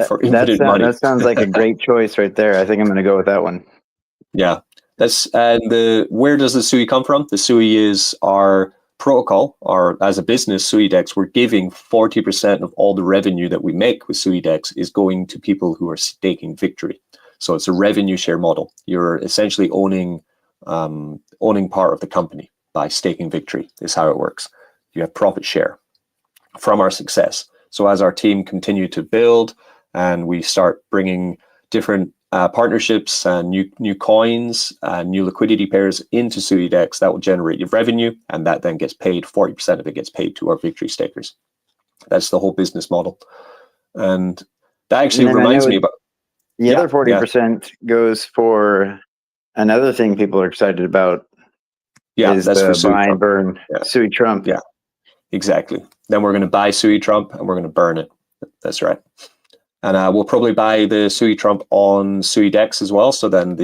A: for infinite money.
B: That sounds like a great choice right there. I think I'm going to go with that one.
A: Yeah, where does the Sui come from? The Sui is our protocol, or as a business, SuiDex, we're giving 40% of all the revenue that we make with SuiDex is going to people who are staking victory. So it's a revenue share model. You're essentially owning part of the company by staking victory is how it works. You have profit share from our success. So as our team continue to build and we start bringing different partnerships and new coins and new liquidity pairs into SuiDex, that will generate your revenue, and that then gets paid, 40% of it gets paid to our victory stakers. That's the whole business model. And that actually reminds me about...
B: The other 40% goes for another thing people are excited about. Is that's the buy and burn Suitrump.
A: Yeah, exactly. Then we're going to buy Suitrump and we're going to burn it. That's right. And we'll probably buy the Suitrump on SuiDex as well. So then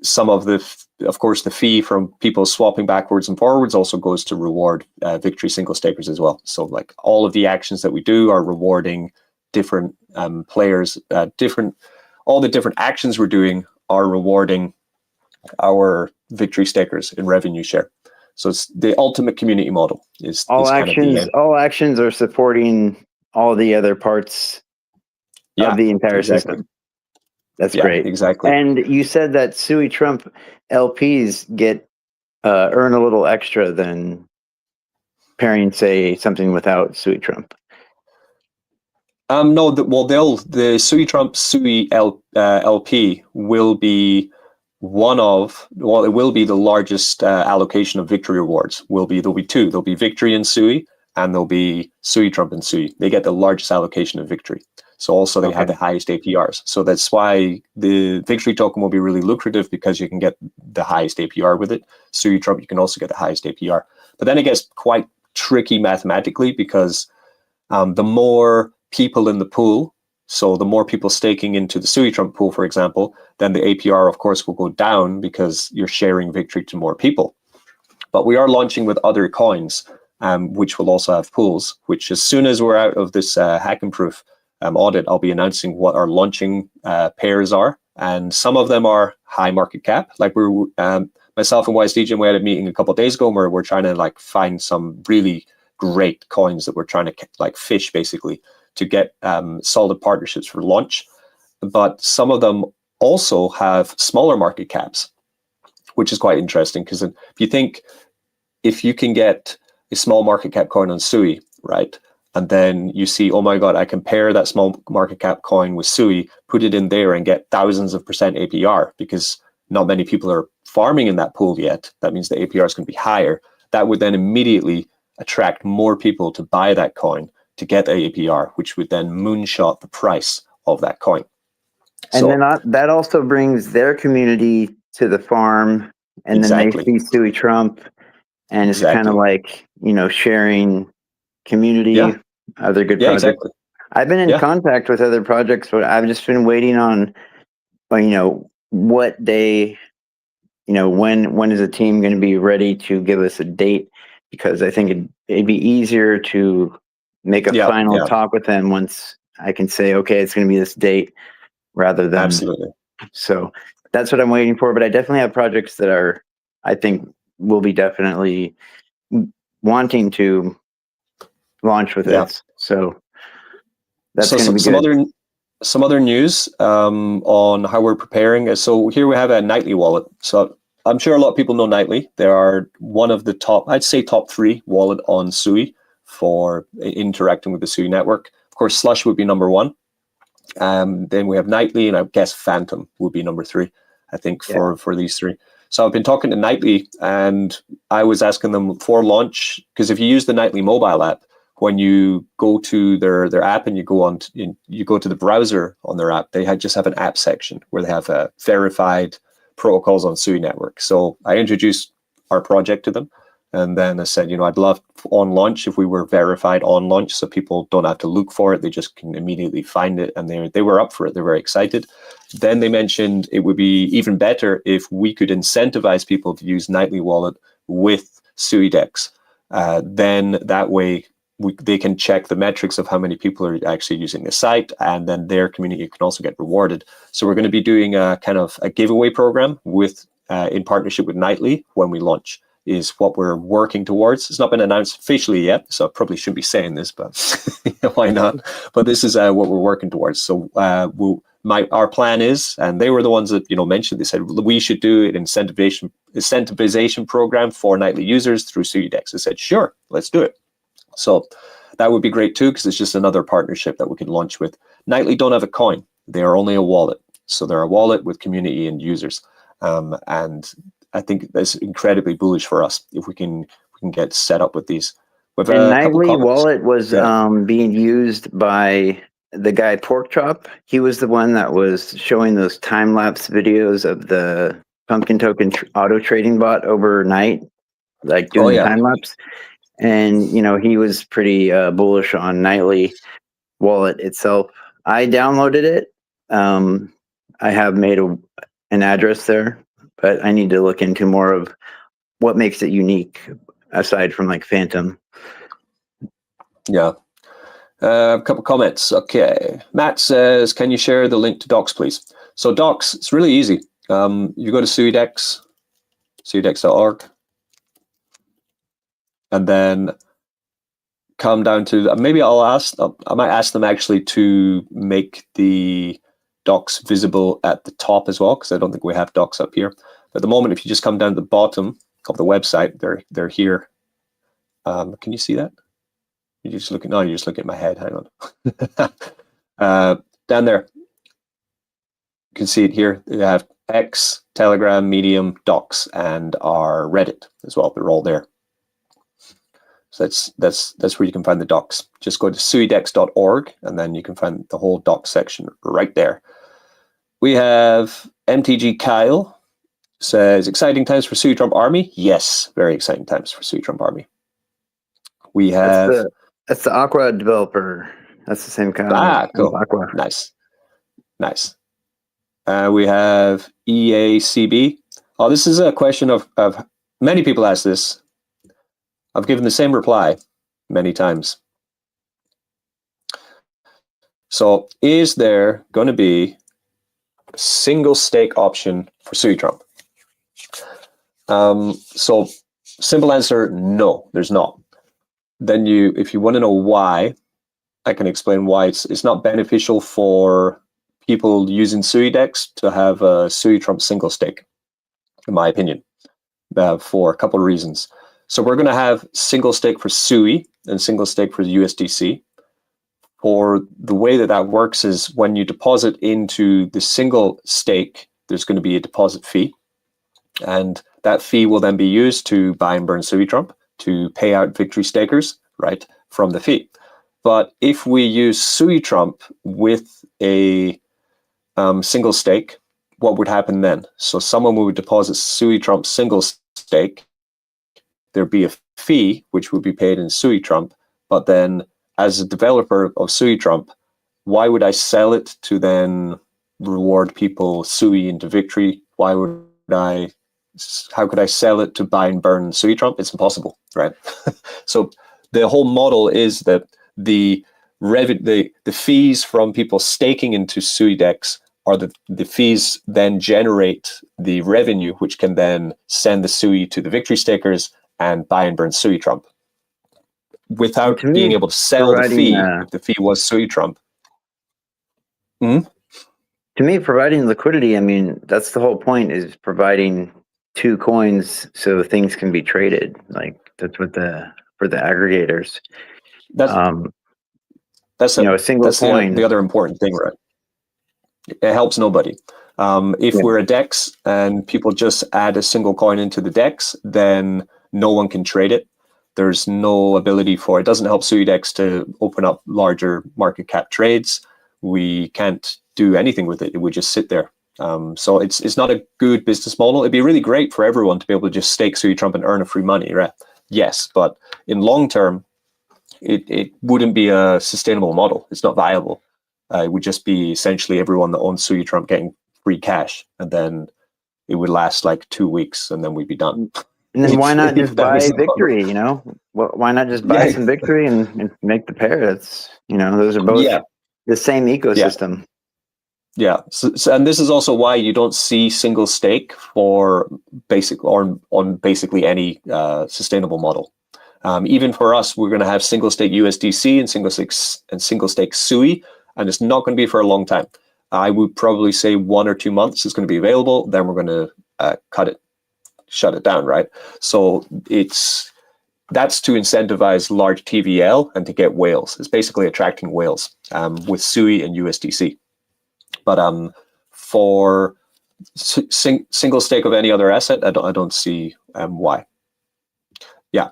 A: some of the fee from people swapping backwards and forwards also goes to reward victory single stakers as well. So like all of the actions that we do are rewarding different players, all the different actions we're doing are rewarding our victory stakers in revenue share. So it's the ultimate community model.
B: All actions are supporting all the other parts of the entire system. That's great.
A: Exactly.
B: And you said that Suitrump LPs earn a little extra than pairing, say, something without Suitrump.
A: No, the Suitrump LP will be it will be the largest allocation of victory rewards. There'll be two. There'll be victory and Sui, and there'll be Suitrump and Sui. They get the largest allocation of victory. So also they have the highest APRs. So that's why the victory token will be really lucrative, because you can get the highest APR with it. Suitrump, you can also get the highest APR. But then it gets quite tricky mathematically, because the more people in the pool, so the more people staking into the Suitrump pool, for example, then the APR, of course, will go down, because you're sharing victory to more people. But we are launching with other coins, which will also have pools, which as soon as we're out of this hack and proof audit, I'll be announcing what our launching pairs are. And some of them are high market cap. Like myself and YSDJ, we had a meeting a couple of days ago where we're trying to like find some really great coins that we're trying to like fish, basically, to get solid partnerships for launch. But some of them also have smaller market caps, which is quite interesting, because if you think, if you can get a small market cap coin on Sui, right, and then you see, oh my God, I can pair that small market cap coin with Sui, put it in there and get thousands of percent APR, because not many people are farming in that pool yet. That means the APR is going to be higher. That would then immediately attract more people to buy that coin to get the APR, which would then moonshot the price of that coin.
B: And then that also brings their community to the farm, and then they see Suitrump, and it's kind of like, sharing community, other good projects.
A: Exactly.
B: I've been in contact with other projects, but I've just been waiting on, what they, when is the team going to be ready to give us a date? Because I think it'd be easier to make a final talk with them once I can say, okay, it's going to be this date, rather than.
A: Absolutely.
B: So that's what I'm waiting for. But I definitely have projects that I think will be definitely wanting to launch with this. So that's going to be good.
A: Some other news on how we're preparing. So here we have a Nightly wallet. So I'm sure a lot of people know Nightly. They are one of the top 3 wallet on Sui for interacting with the Sui network. Of course, Slush would be number 1. Then we have Nightly, and I guess Phantom would be number 3, I think, for these 3. So I've been talking to Nightly, and I was asking them for launch, because if you use the Nightly mobile app, when you go to their app and you go to the browser on their app, they just have an app section where they have verified protocols on Sui network. So I introduced our project to them, and then I said, I'd love on launch if we were verified on launch, so people don't have to look for it; they just can immediately find it. And they were up for it; they're very excited. Then they mentioned it would be even better if we could incentivize people to use Nightly Wallet with SuiDex. Then that way they can check the metrics of how many people are actually using the site, and then their community can also get rewarded. So we're going to be doing a kind of a giveaway program in partnership with Nightly when we launch, is what we're working towards. It's not been announced officially yet, so I probably shouldn't be saying this, but why not? But this is what we're working towards. So our plan is, and they were the ones that mentioned, they said we should do an incentivization program for Nightly users through SuiDex. I said, sure, let's do it. So that would be great too, because it's just another partnership that we can launch with. Nightly don't have a coin; they are only a wallet. So they're a wallet with community and users, and I think that's incredibly bullish for us if we can get set up with these.
B: And Nightly Wallet was being used by the guy Porkchop. He was the one that was showing those time-lapse videos of the pumpkin token auto trading bot overnight, like doing time-lapse. And, he was pretty bullish on Nightly Wallet itself. I downloaded it. I have made an address there, but I need to look into more of what makes it unique, aside from like Phantom.
A: Yeah. A couple comments. Okay. Matt says, can you share the link to Docs, please? So Docs, it's really easy. You go to SuiDex, suidex.org, and then come down to, I might ask them actually to make the docs visible at the top as well, because I don't think we have docs up here. At the moment, if you just come down to the bottom of the website, they're here. Can you see that? You're just looking at my head. Hang on. Down there, you can see it here. They have X, Telegram, Medium, Docs, and our Reddit as well. They're all there. So that's where you can find the docs. Just go to suidex.org, and then you can find the whole docs section right there. We have MTG Kyle says, exciting times for Suitrump Army. Yes, very exciting times for Suitrump Army. We have...
B: That's the Aqua developer. That's the same Kyle.
A: Cool.
B: Aqua.
A: Nice. We have EACB. Oh, this is a question of many people ask this. I've given the same reply many times. So is there going to be a single stake option for Suitrump? So simple answer, no, there's not. Then if you want to know why, I can explain why it's not beneficial for people using SuiDex to have a Suitrump single stake, in my opinion, for a couple of reasons. So we're going to have single stake for Sui and single stake for USDC. Or the way that works is when you deposit into the single stake, there's going to be a deposit fee. And that fee will then be used to buy and burn Suitrump to pay out victory stakers, right, from the fee. But if we use Suitrump with a single stake, what would happen then? So someone would deposit Suitrump single stake. There'd be a fee, which would be paid in Suitrump. But then as a developer of Suitrump, why would I sell it to then reward people Sui into victory? How could I sell it to buy and burn Suitrump? It's impossible, right? So the whole model is that the fees from people staking into SuiDex are the fees then generate the revenue, which can then send the Sui to the victory stakers and buy and burn Suitrump. Without being able to sell the fee, if the fee was Suitrump. Mm-hmm.
B: To me, providing liquidity, I mean, that's the whole point, is providing two coins so things can be traded. Like that's what for the aggregators.
A: That's
B: a single coin.
A: The other important thing, right? It helps nobody. If we're a DEX and people just add a single coin into the DEX, then no one can trade it. There's no ability for it. Doesn't help SuiDex to open up larger market cap trades. We can't do anything with it. It would just sit there. So it's not a good business model. It'd be really great for everyone to be able to just stake Suitrump and earn a free money, right? Yes, but in long term, it wouldn't be a sustainable model. It's not viable. It would just be essentially everyone that owns Suitrump getting free cash, and then it would last like 2 weeks, and then we'd be done.
B: And then why not just buy victory? You know, why not just buy some victory and make the pair? That's, those are both the same ecosystem.
A: Yeah. So, and this is also why you don't see single stake for on basically any sustainable model. Even for us, we're going to have single stake USDC and single stake Sui, and it's not going to be for a long time. I would probably say 1 or 2 months is going to be available. Then we're going to shut it down, right? So that's to incentivize large TVL and to get whales. It's basically attracting whales with Sui and USDC. But for single stake of any other asset, I don't see why. Yeah.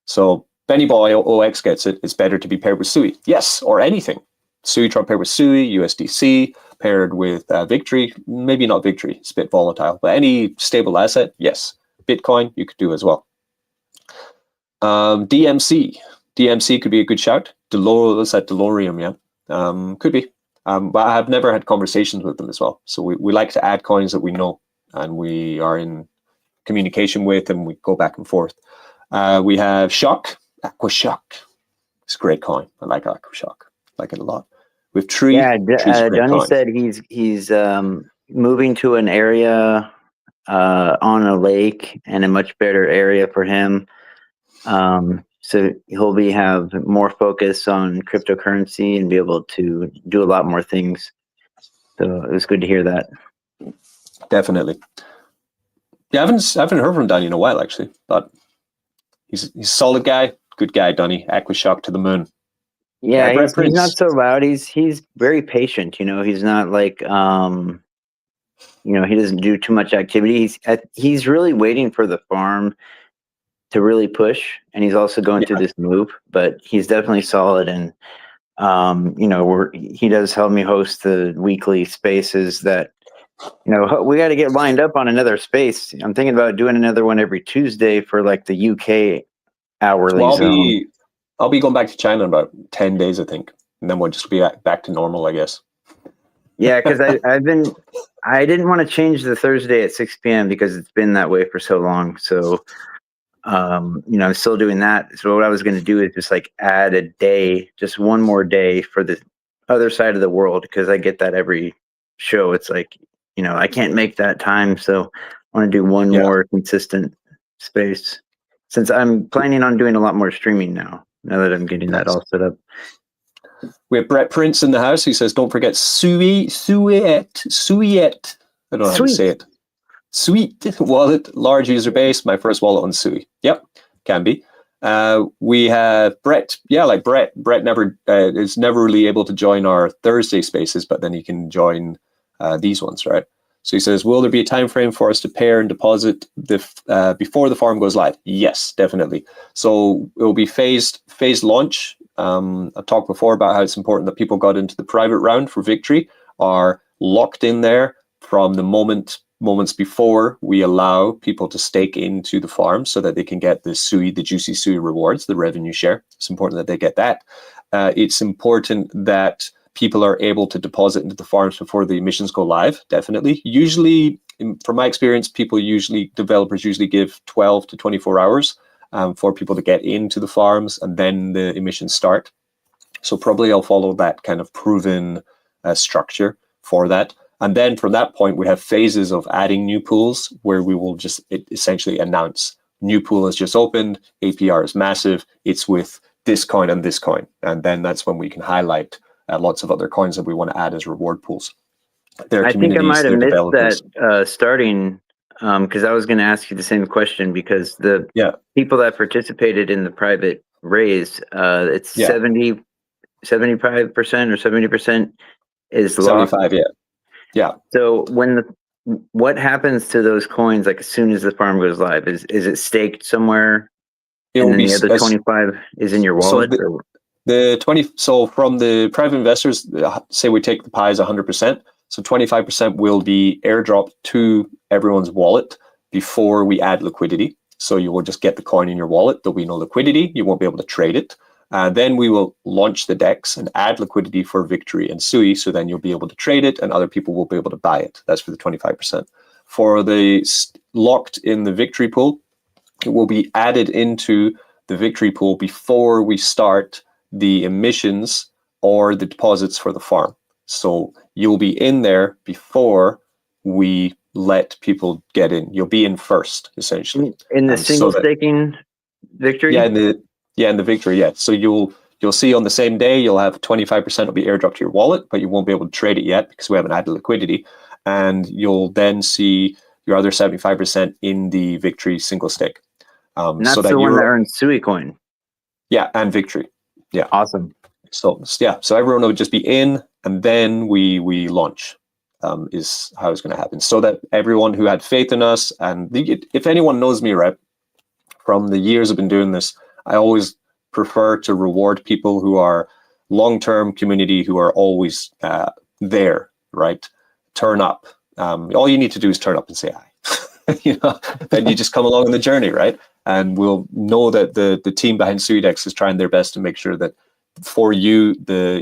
A: So Benny Boy OX gets it. It's better to be paired with Sui. Yes, or anything. Suitrump paired with Sui, USDC paired with Victory. Maybe not Victory. It's a bit volatile. But any stable asset, yes. Bitcoin, you could do as well. DMC. DMC could be a good shout. Let's at Delorium, yeah. Could be. But I have never had conversations with them as well. So we like to add coins that we know and we are in communication with, and we go back and forth. We have Shock, Aqua Shock. It's a great coin. I like Aqua Shock. I like it a lot. With Tree.
B: Yeah, Johnny said he's moving to an area on a lake, and a much better area for him. So he'll have more focus on cryptocurrency and be able to do a lot more things. So it was good to hear that.
A: Definitely. Yeah, I haven't heard from Donny in a while, actually, but he's a solid guy, good guy, Donny. Aqua Shock to the moon.
B: Yeah,
A: Brett
B: he's not
A: Prince.
B: so loud. He's very patient. He's not like he doesn't do too much activity. He's really waiting for the farm to really push, and he's also going through this move. But he's definitely solid, and he does help me host the weekly spaces that. We got to get lined up on another space. I'm thinking about doing another one every Tuesday for like the UK hourly zone.
A: I'll be going back to China in about 10 days, I think. And then we'll just be back to normal, I guess.
B: Yeah, because I didn't want to change the Thursday at 6 p.m. because it's been that way for so long. So, I'm still doing that. So what I was going to do is just like add a day, just one more day for the other side of the world, because I get that every show. It's like, I can't make that time. So I want to do one more consistent space, since I'm planning on doing a lot more streaming now that I'm getting that all set up.
A: We have Brett Prince in the house. He says, don't forget Suiet. I don't know how to say it. Sweet wallet, large user base. My first wallet on Sui. Yep, can be. We have Brett. Yeah, like Brett. Brett never is never really able to join our Thursday spaces, but then he can join these ones, right? So he says, will there be a time frame for us to pair and deposit before the farm goes live? Yes, definitely. So it will be phased launch. I've talked before about how it's important that people got into the private round for victory are locked in there from the moments before we allow people to stake into the farm so that they can get the juicy Sui rewards, the revenue share. It's important that they get that. It's important that people are able to deposit into the farms before the emissions go live, definitely. Usually, from my experience, developers usually give 12 to 24 hours for people to get into the farms, and then the emissions start. So probably I'll follow that kind of proven structure for that. And then from that point, we have phases of adding new pools where we will just essentially announce new pool has just opened, APR is massive, it's with this coin and this coin. And then that's when we can highlight lots of other coins that we want to add as reward pools.
B: I think I might have missed that starting, because I was going to ask you the same question, because the people that participated in the private raise, it's 75% or 70% is locked.
A: 75, yeah.
B: So what happens to those coins like as soon as the farm goes live? Is it staked somewhere? And then the other 25 is in your wallet?
A: So the 20. So from the private investors, say we take the pie as 100%. So 25% will be airdropped to everyone's wallet before we add liquidity. So you will just get the coin in your wallet. There'll be no liquidity. You won't be able to trade it. Then we will launch the DEX and add liquidity for Victory and Sui. So then you'll be able to trade it and other people will be able to buy it. That's for the 25%. For the locked in the Victory pool, it will be added into the Victory pool before we start the emissions or the deposits for the farm. So you'll be in there before we let people get in. You'll be in first, essentially.
B: In the single staking Victory?
A: Yeah, in the Victory, yeah. So you'll see on the same day, you'll have 25% will be airdropped to your wallet, but you won't be able to trade it yet because we haven't added liquidity. And you'll then see your other 75% in the Victory single stake.
B: And that's so that the one that earns Sui coin.
A: Yeah, and Victory. Yeah.
B: Awesome.
A: So everyone will just be in, and then we launch. Is how it's going to happen. So that everyone who had faith in us, and if anyone knows me, right, from the years I've been doing this, I always prefer to reward people who are long-term community, who are always there, right? Turn up. All you need to do is turn up and say hi. Then you just come along on the journey, right? And we'll know that the team behind Suidex is trying their best to make sure that for you,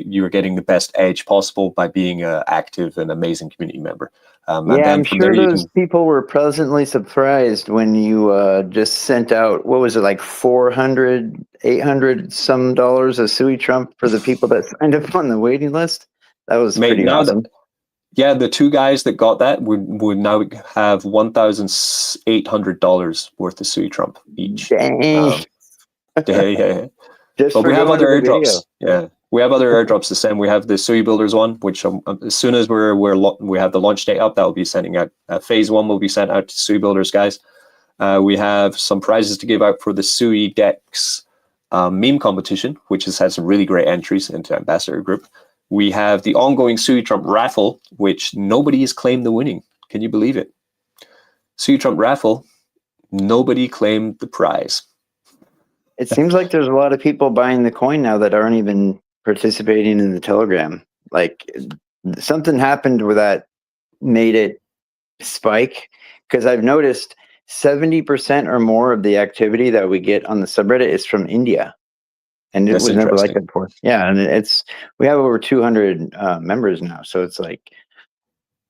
A: you are getting the best edge possible by being an active and amazing community member.
B: I'm sure those people were pleasantly surprised when you just sent out, what was it, like $400, $800 some dollars of Suitrump for the people that signed up on the waiting list? That was pretty awesome.
A: The two guys that got that would now have $1,800 worth of Suitrump each.
B: Dang.
A: Yeah. But we have other airdrops. Yeah, we have other airdrops the same. We have the Sui Builders one, which as soon as we have the launch date up, that will be sending out. Phase 1 will be sent out to Sui Builders guys. We have some prizes to give out for the Sui DEX meme competition, which has had some really great entries into Ambassador Group. We have the ongoing Suitrump raffle, which nobody has claimed the winning. Can you believe it? Suitrump raffle, nobody claimed the prize.
B: It seems like there's a lot of people buying the coin now that aren't even participating in the Telegram. Like something happened where that made it spike, because I've noticed 70% or more of the activity that we get on the subreddit is from India. And it was never like that before. Yeah, and we have over 200 members now, so it's like,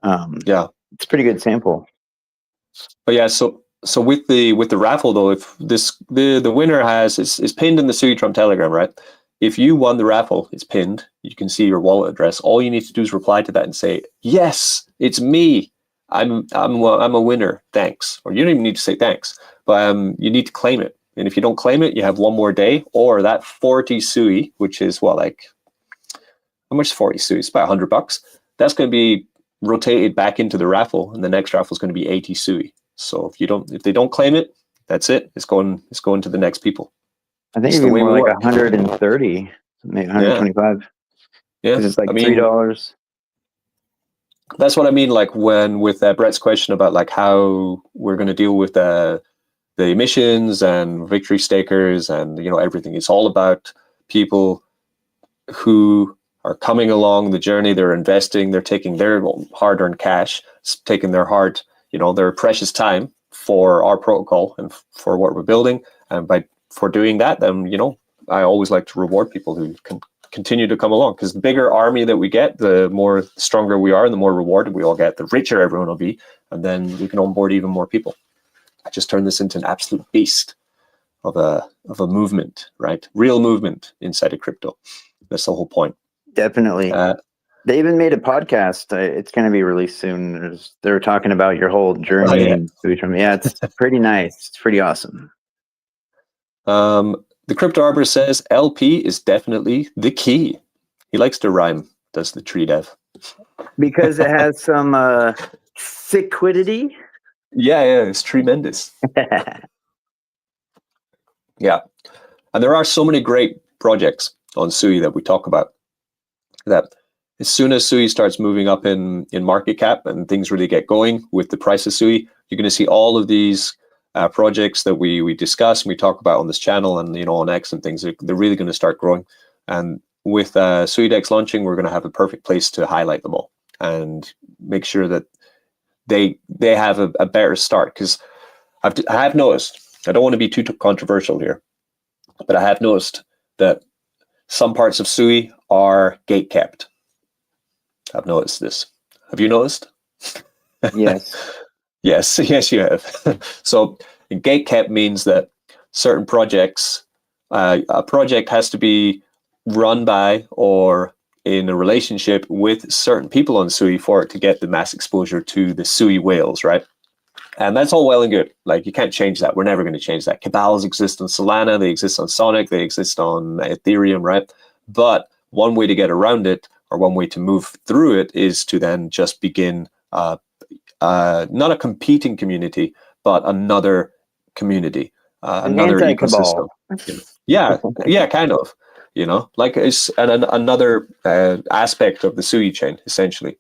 B: it's a pretty good sample.
A: But yeah, so with the raffle though, if the winner is pinned in the Suitrump Telegram, right? If you won the raffle, it's pinned. You can see your wallet address. All you need to do is reply to that and say, "Yes, it's me. I'm a winner. Thanks." Or you don't even need to say thanks, but you need to claim it. And if you don't claim it, you have one more day, or that 40 sui, which is how much is 40 sui? It's about $100. That's going to be rotated back into the raffle, and the next raffle is going to be 80 sui. So if they don't claim it, that's it. It's going to the next people.
B: I think it'd be more like 130, maybe 125.
A: Yeah,
B: because it's like $3.
A: That's what I mean. Like with Brett's question about like how we're going to deal with the emissions and victory stakers and everything. It's all about people who are coming along the journey. They're investing. They're taking their hard-earned cash, taking their their precious time for our protocol and for what we're building. And for doing that, then I always like to reward people who can continue to come along, because the bigger army that we get, the more stronger we are, and the more rewarded we all get, the richer everyone will be, and then we can onboard even more people. I just turned this into an absolute beast of a movement, right? Real movement inside of crypto. That's the whole point.
B: Definitely. They even made a podcast. It's going to be released soon. They're talking about your whole journey. Yeah, it's pretty nice. It's pretty awesome.
A: The Crypto Arbor says LP is definitely the key. He likes to rhyme, does the tree dev.
B: Because it has some sequidity.
A: Yeah, it's tremendous. Yeah. And there are so many great projects on Sui that we talk about, that as soon as Sui starts moving up in market cap and things really get going with the price of Sui, you're going to see all of these projects that we discuss and we talk about on this channel and on X and things. They're really going to start growing. And with SuiDex launching, we're going to have a perfect place to highlight them all and make sure that they have a better start. Because I have noticed, I don't want to be too controversial here, but I have noticed that some parts of Sui are gate kept. I've noticed this. Have you noticed?
B: Yes.
A: Yes, you have. So gate kept means that certain projects, a project has to be run by or in a relationship with certain people on Sui for it to get the mass exposure to the Sui whales, right? And that's all well and good. Like, you can't change that. We're never going to change that. Cabals exist on Solana, they exist on Sonic, they exist on Ethereum, right? But one way to get around it, or one way to move through it, is to then just begin not a competing community, but another community, another ecosystem. Yeah, kind of. Like it's another aspect of the Sui chain, essentially,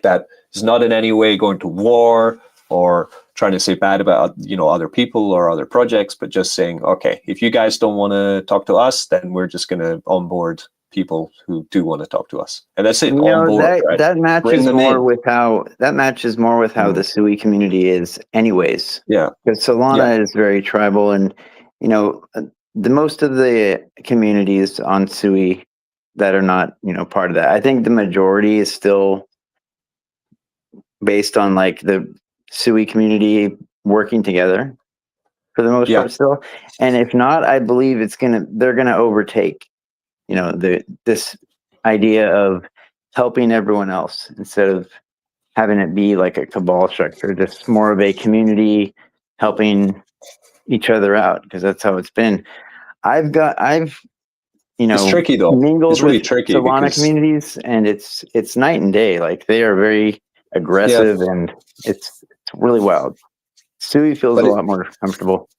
A: that is not in any way going to war or trying to say bad about other people or other projects, but just saying, okay, if you guys don't want to talk to us, then we're just going to onboard people who do want to talk to us, and that's it.
B: That matches more with how the Sui community is, anyways.
A: Yeah,
B: because Solana is very tribal, and the most of the communities on Sui that are not part of that. I think the majority is still based on like the Sui community working together for the most part still, and if not, I believe they're gonna overtake this idea of helping everyone else instead of having it be like a cabal structure, just more of a community helping each other out, because that's how it's been. I've
A: it's tricky though.
B: Mingled
A: it's really
B: with
A: tricky
B: Solana communities, and it's night and day. Like, they are very aggressive, and it's really wild. Sui feels a lot more comfortable.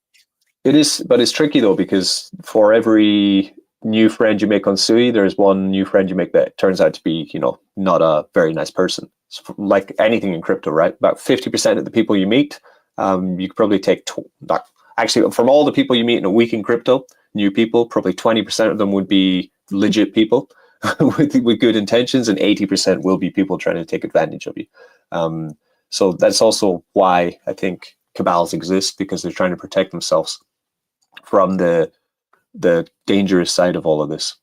A: It is, but it's tricky though, because for every new friend you make on Sui, there's one new friend you make that turns out to be, not a very nice person. It's like anything in crypto, right? About 50% of the people you meet, you could probably take, actually, from all the people you meet in a week in crypto, new people, probably 20% of them would be legit people with good intentions, and 80% will be people trying to take advantage of you. So that's also why I think cabals exist, because they're trying to protect themselves from the dangerous side of all of this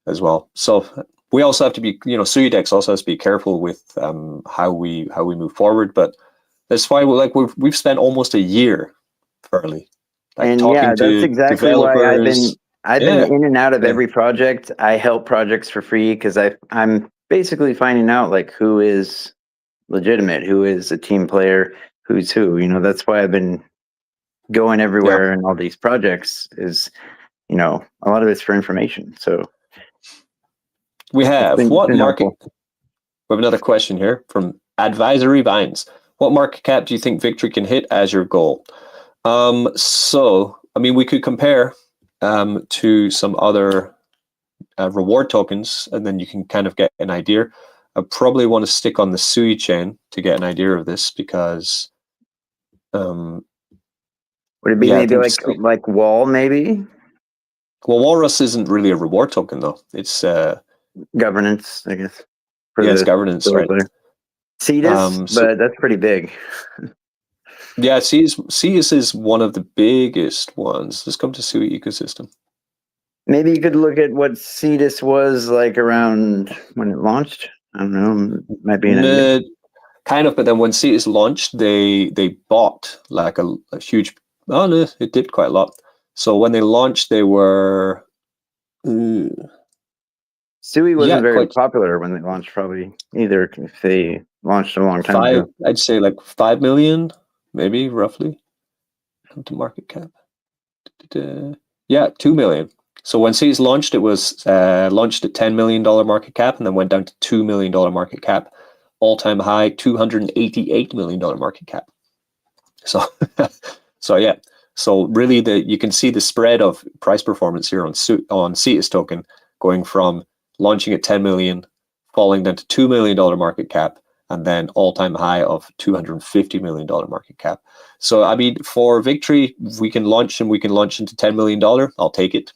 A: as well. So we also have to be, Suidex also has to be careful with how we move forward. But that's why we've spent almost a year, Farley,
B: talking to that's exactly
A: developers.
B: why I've been in and out of every project. I help projects for free because I'm basically finding out like who is legitimate, who is a team player, who's who. That's why I've been going everywhere in all these projects. Is a lot of it's for information. So
A: we have We have another question here from Advisory Vines. What market cap do you think Victory can hit as your goal? So we could compare to some other reward tokens, and then you can kind of get an idea. I probably want to stick on the Sui chain to get an idea of this, because
B: would it be maybe like Wall, maybe?
A: Well, Walrus isn't really a reward token, though. It's
B: governance, I guess.
A: It's governance, right?
B: Cetus, but that's pretty big.
A: Yeah, Cetus is one of the biggest ones. Let's come to Sui ecosystem.
B: Maybe you could look at what Cetus was like around when it launched. I don't know. Might be
A: kind of, but then when Cetus launched, they bought like a huge. Oh no, it did quite a lot. So when they launched, they were.
B: Sui wasn't very popular when they launched, probably either. If they launched a long time ago,
A: I'd say like 5 million, maybe roughly. Come to market cap. 2 million. So when Cetus launched, it was launched at $10 million market cap, and then went down to $2 million market cap. All-time high, $288 million market cap. So, So really, you can see the spread of price performance here on Cetus token, going from launching at 10 million, falling down to $2 million market cap, and then all-time high of $250 million market cap. So for Victory, we can launch into $10 million. I'll take it.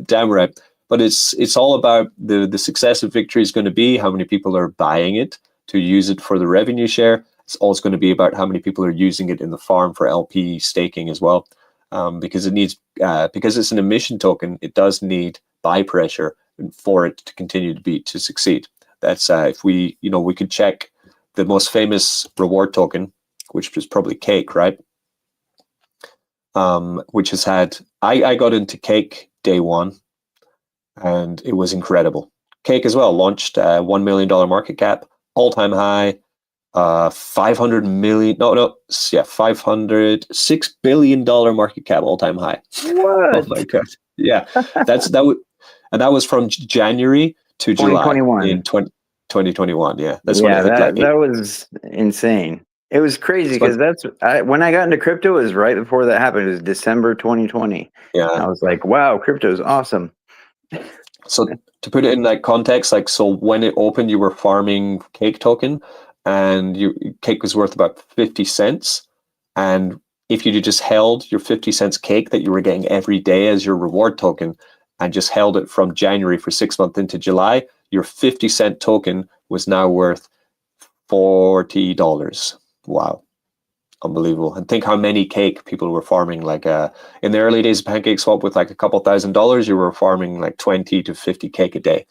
A: Damn right. But it's all about the success of Victory is going to be how many people are buying it to use it for the revenue share. It's also going to be about how many people are using it in the farm for LP staking as well, because it needs because it's an emission token. It does need buy pressure for it to continue to succeed. That's if we could check the most famous reward token, which was probably Cake, right? Which has had I got into Cake day one, and it was incredible. Cake as well launched $1 million market cap, all-time high. $506 billion market cap, all-time high.
B: What?
A: Oh my god! Yeah, that was from January to July in 2021. Yeah, that's when it hit
B: that was insane. It was crazy because when I got into crypto, it was right before that happened. It was December 2020. Yeah, I was like, wow, crypto is awesome.
A: So to put it in that context, so when it opened, you were farming Cake token, and Cake was worth about 50 cents. And if you just held your 50 cents Cake that you were getting every day as your reward token, and just held it from January for 6 months into July, your 50-cent token was now worth $40. Wow. Unbelievable. And think how many Cake people were farming. In the early days of PancakeSwap, with a couple $1,000s, you were farming 20 to 50 Cake a day.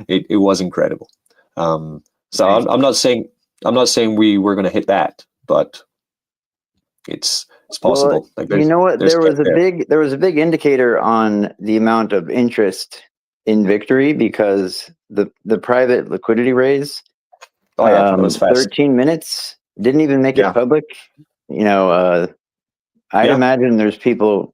A: It was incredible. So I'm not saying we were going to hit that, but it's possible.
B: Well, you know what? There was a big indicator on the amount of interest in Victory, because the private liquidity raise.
A: Oh yeah, that was fast.
B: 13 minutes. Didn't even make it public. I'd imagine there's people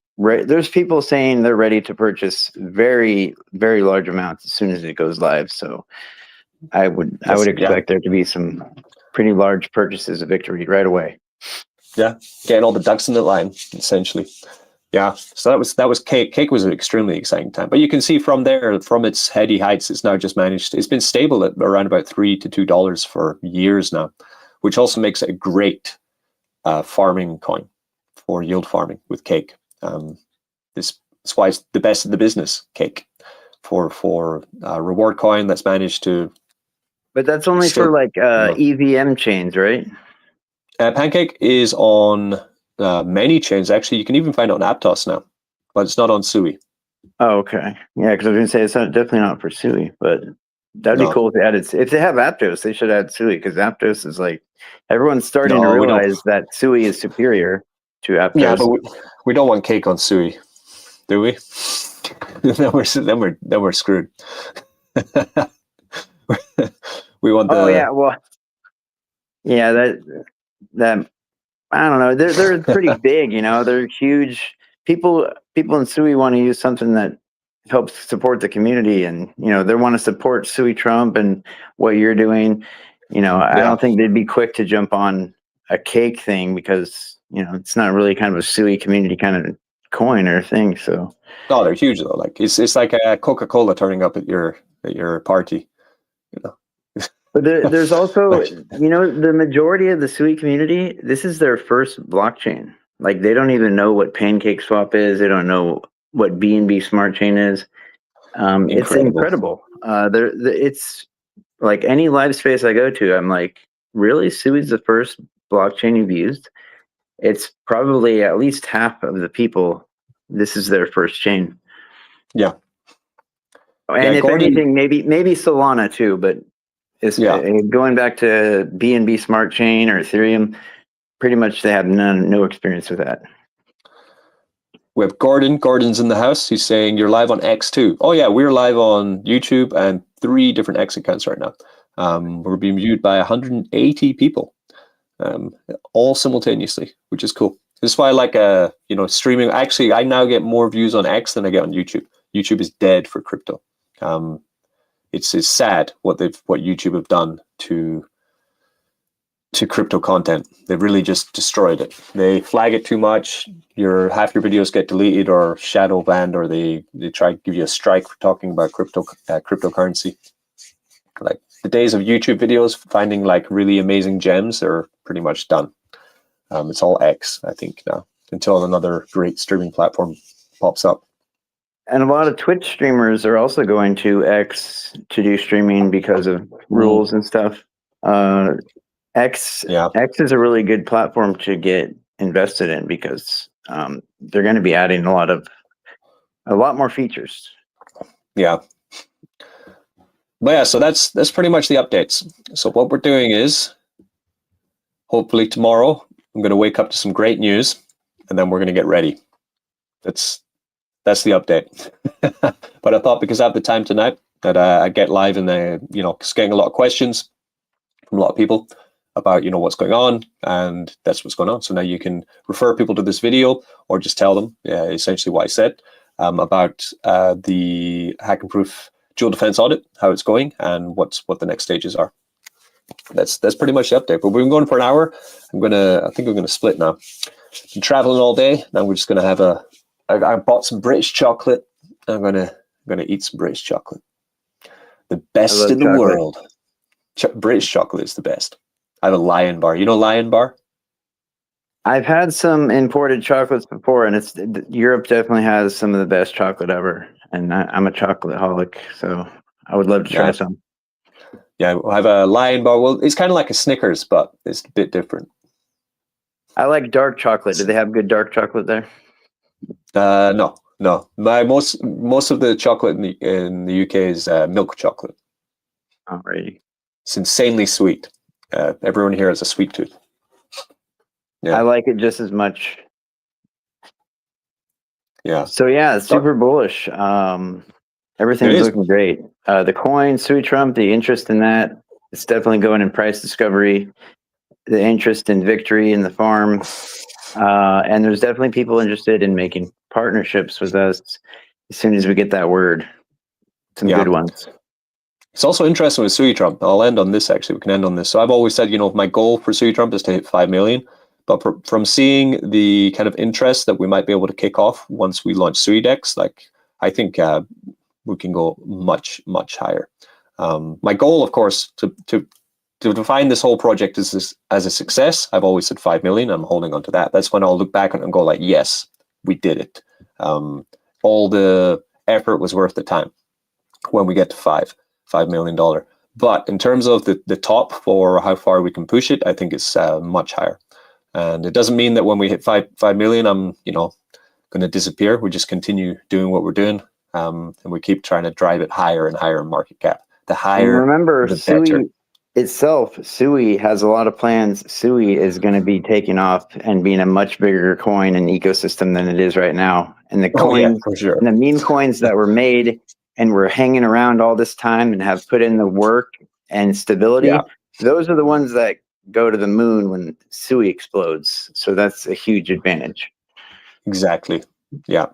B: saying they're ready to purchase very, very large amounts as soon as it goes live. So I would expect there to be some pretty large purchases of victory right away.
A: Yeah, getting all the ducks in the line, essentially. Yeah, so that was Cake. Cake was an extremely exciting time, but you can see from there, from its heady heights, it's now just managed. It's been stable at around about $3 to $2 for years now, which also makes it a great farming coin for yield farming with Cake. That's why it's the best of the business, Cake, for reward coin that's managed to.
B: But that's only for like EVM chains, right?
A: Pancake is on many chains. Actually, you can even find it on Aptos now, but it's not on Sui.
B: Oh, okay. Yeah, because I was going to say it's definitely not for Sui, but that'd be cool if they added. If they have Aptos, they should add Sui, because Aptos is like everyone's starting to realize that Sui is superior to Aptos.
A: Yeah, but we don't want Cake on Sui, do we? then we're screwed. We want the.
B: Oh yeah, well, yeah, that I don't know. They're pretty big, you know. They're huge. People in Sui want to use something that helps support the community, and you know they want to support Suitrump and what you're doing. You know, I don't think they'd be quick to jump on a Cake thing, because you know it's not really kind of a Sui community kind of coin or thing. So
A: no, they're huge though. Like it's like a Coca-Cola turning up at your party, you know.
B: But there's also, you know, the majority of the Sui community, this is their first blockchain. Like they don't even know what Pancake Swap is. They don't know what BNB Smart Chain is. It's incredible. It's like any live space I go to, I'm like, really? Sui's the first blockchain you've used? It's probably at least half of the people, this is their first chain.
A: Yeah.
B: And if anything, maybe Solana too, but going back to BNB Smart Chain or Ethereum, pretty much they have no experience with that.
A: We have Gordon. Gordon's in the house. He's saying you're live on X too. Oh yeah, we're live on YouTube and 3 different X accounts right now. We're being viewed by 180 people, all simultaneously, which is cool. This is why I like streaming. Actually, I now get more views on X than I get on YouTube. YouTube is dead for crypto. It's sad what YouTube have done to crypto content. They've really just destroyed it. They flag it too much. Half your videos get deleted or shadow banned, or they try to give you a strike for talking about cryptocurrency. Like the days of YouTube videos finding like really amazing gems are pretty much done. It's all X, I think, now, until another great streaming platform pops up.
B: And a lot of Twitch streamers are also going to X to do streaming because of rules and stuff. X is a really good platform to get invested in, because they're going to be adding a lot more features.
A: Yeah. But yeah, so that's pretty much the updates. So what we're doing is, hopefully tomorrow, I'm going to wake up to some great news, and then we're going to get ready. That's the update. But I thought, because I have the time tonight, that I get live, and just getting a lot of questions from a lot of people about what's going on, and that's what's going on. So now you can refer people to this video, or just tell them essentially what I said about the Hack and Proof dual defense audit, how it's going, and what the next stages are. That's pretty much the update. But we've been going for an hour. I think I'm gonna split now. Been traveling all day. Now we're just gonna have I bought some British chocolate. I'm gonna eat some British chocolate. The best in the world. British chocolate is the best. I have a Lion Bar. You know Lion Bar?
B: I've had some imported chocolates before, and Europe definitely has some of the best chocolate ever. And I'm a chocolate-holic, so I would love to try some.
A: Yeah, I have a Lion Bar. Well, it's kind of like a Snickers, but it's a bit different.
B: I like dark chocolate. Do they have good dark chocolate there?
A: No. Most of the chocolate in the UK is milk chocolate.
B: Alrighty.
A: It's insanely sweet. Everyone here has a sweet tooth. Yeah.
B: I like it just as much.
A: Yeah.
B: So yeah, super bullish. Everything's looking great. The coin, Suitrump, the interest in that, it's definitely going in price discovery. The interest in victory in the farm. And there's definitely people interested in making partnerships with us as soon as we get that word. Some good ones.
A: It's also interesting with Suitrump. I'll end on this, actually. We can end on this. So I've always said, my goal for Suitrump is to hit 5 million. But from seeing the kind of interest that we might be able to kick off once we launch SuiDex, I think we can go much, much higher. My goal, of course, to define this whole project as a success, I've always said 5 million. I'm holding on to that. That's when I'll look back on it and go like, yes, we did it. All the effort was worth the time when we get to $5 million. But in terms of the top for how far we can push it, I think it's much higher. And it doesn't mean that when we hit 5 million, I'm going to disappear. We just continue doing what we're doing, and we keep trying to drive it higher and higher in market cap. The higher,
B: and remember,
A: the better.
B: Sui has a lot of plans. Sui is going to be taking off and being a much bigger coin and ecosystem than it is right now. And the coins,
A: for sure.
B: and the meme coins that were made and were hanging around all this time and have put in the work and stability, those are the ones that go to the moon when Sui explodes. So that's a huge advantage.
A: Exactly. Yeah.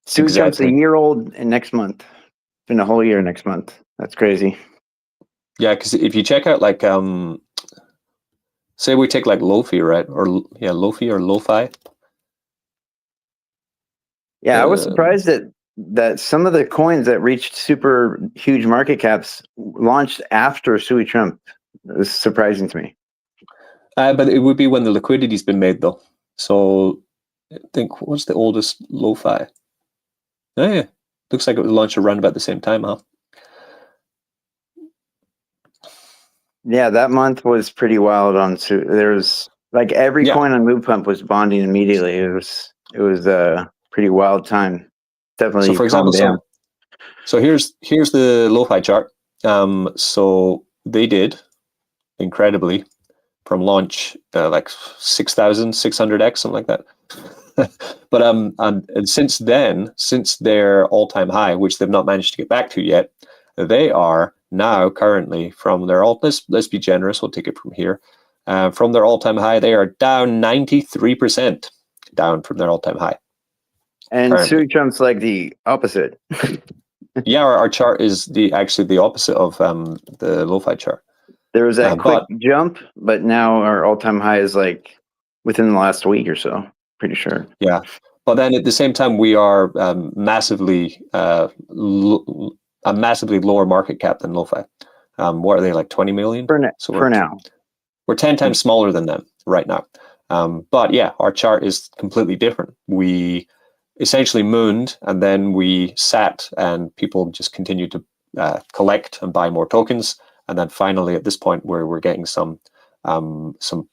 B: Suitrump's a year old and next month. It's been a whole year next month. That's crazy.
A: Yeah, because if you check out say we take like Lofi, right? Or Lofi or Lo-Fi.
B: Yeah, I was surprised that some of the coins that reached super huge market caps launched after Suitrump. It was surprising to me.
A: But it would be when the liquidity's been made, though. So I think, what's the oldest Lo-Fi? Oh, yeah. Looks like it was launched around about the same time, huh?
B: Yeah, that month was pretty wild on there was like every coin on MovePump was bonding immediately. It was a pretty wild time. Definitely.
A: So for example, so here's the Lo-Fi chart. So they did incredibly from launch like 6,600x, something like that. But and since then, since their all-time high, which they've not managed to get back to yet, they are now currently from their let's be generous, we'll take it from here. From their all-time high, they are down 93% down from their all-time high.
B: And Suitrump's like the opposite.
A: Yeah, our chart is actually the opposite of the Lo-Fi chart.
B: There was that quick jump, but now our all-time high is like within the last week or so. Pretty sure.
A: Yeah, but then at the same time, we are massively a massively lower market cap than Lo-Fi. What are they, like 20 million?
B: For now.
A: We're 10 times smaller than them right now. But yeah, our chart is completely different. We essentially mooned, and then we sat, and people just continued to collect and buy more tokens. And then finally, at this point, where we're getting some